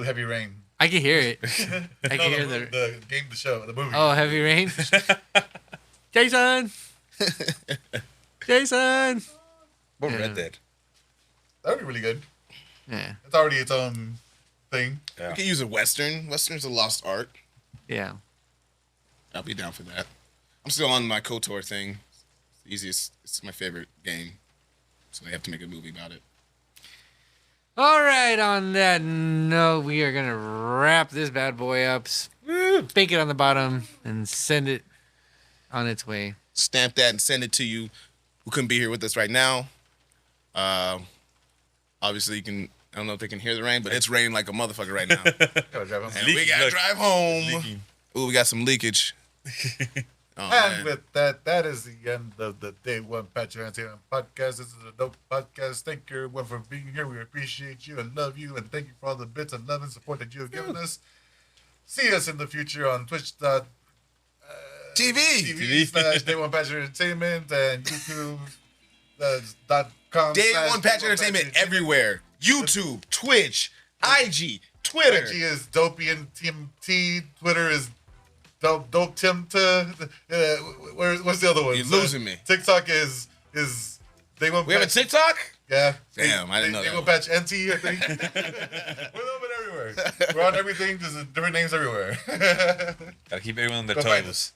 [SPEAKER 1] Heavy Rain.
[SPEAKER 3] I can hear it. I can
[SPEAKER 1] No,
[SPEAKER 3] hear
[SPEAKER 1] the game, the show, the movie.
[SPEAKER 3] Oh, Heavy Rain. Jason. Jason.
[SPEAKER 2] What
[SPEAKER 3] Yeah.
[SPEAKER 2] Red Dead?
[SPEAKER 1] That would be really good.
[SPEAKER 3] Yeah.
[SPEAKER 1] It's already its own thing.
[SPEAKER 2] Yeah.
[SPEAKER 4] We could use a Western. Western's a lost art.
[SPEAKER 3] Yeah.
[SPEAKER 4] I'll be down for that. I'm still on my KOTOR thing. It's the easiest. It's my favorite game. So they have to make a movie about it.
[SPEAKER 3] All right. On that note, we are gonna wrap this bad boy up, bake it on the bottom, and send it on its way.
[SPEAKER 4] Stamp that and send it to you who couldn't be here with us right now. Obviously, you can. I don't know if they can hear the rain, but it's raining like a motherfucker right now.
[SPEAKER 1] Gotta drive home.
[SPEAKER 4] And we gotta
[SPEAKER 2] Look.
[SPEAKER 4] drive home.
[SPEAKER 2] Leaking.
[SPEAKER 4] Ooh, we got some leakage. Oh,
[SPEAKER 1] And
[SPEAKER 4] man.
[SPEAKER 1] with that, that is the end of the Day One Patronus podcast. This is a dope podcast. Thank you everyone for being here. We appreciate you and love you. And thank you for all the bits and love and support that you have given us. See us in the future on Twitch.tv
[SPEAKER 4] TV.
[SPEAKER 1] /Day One Patron Entertainment and YouTube.com.
[SPEAKER 4] Day One Patch Entertainment everywhere. YouTube, Twitch, IG, Twitter.
[SPEAKER 1] IG is Dopey and Team T. Twitter is Dope Tim to. What's the other one?
[SPEAKER 4] You're losing me.
[SPEAKER 1] TikTok is Day One.
[SPEAKER 4] We have a TikTok?
[SPEAKER 1] Yeah.
[SPEAKER 4] Damn, I didn't know
[SPEAKER 1] They
[SPEAKER 4] that
[SPEAKER 1] will patch NT, I think. We're a little bit everywhere. We're on everything. There's different names everywhere.
[SPEAKER 2] Gotta keep everyone on their
[SPEAKER 1] Go find
[SPEAKER 2] toes.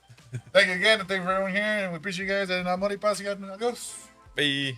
[SPEAKER 1] Thank you again. And thank you for everyone here. And we appreciate you guys. And I'm Money Posse. Adios.
[SPEAKER 2] Bye.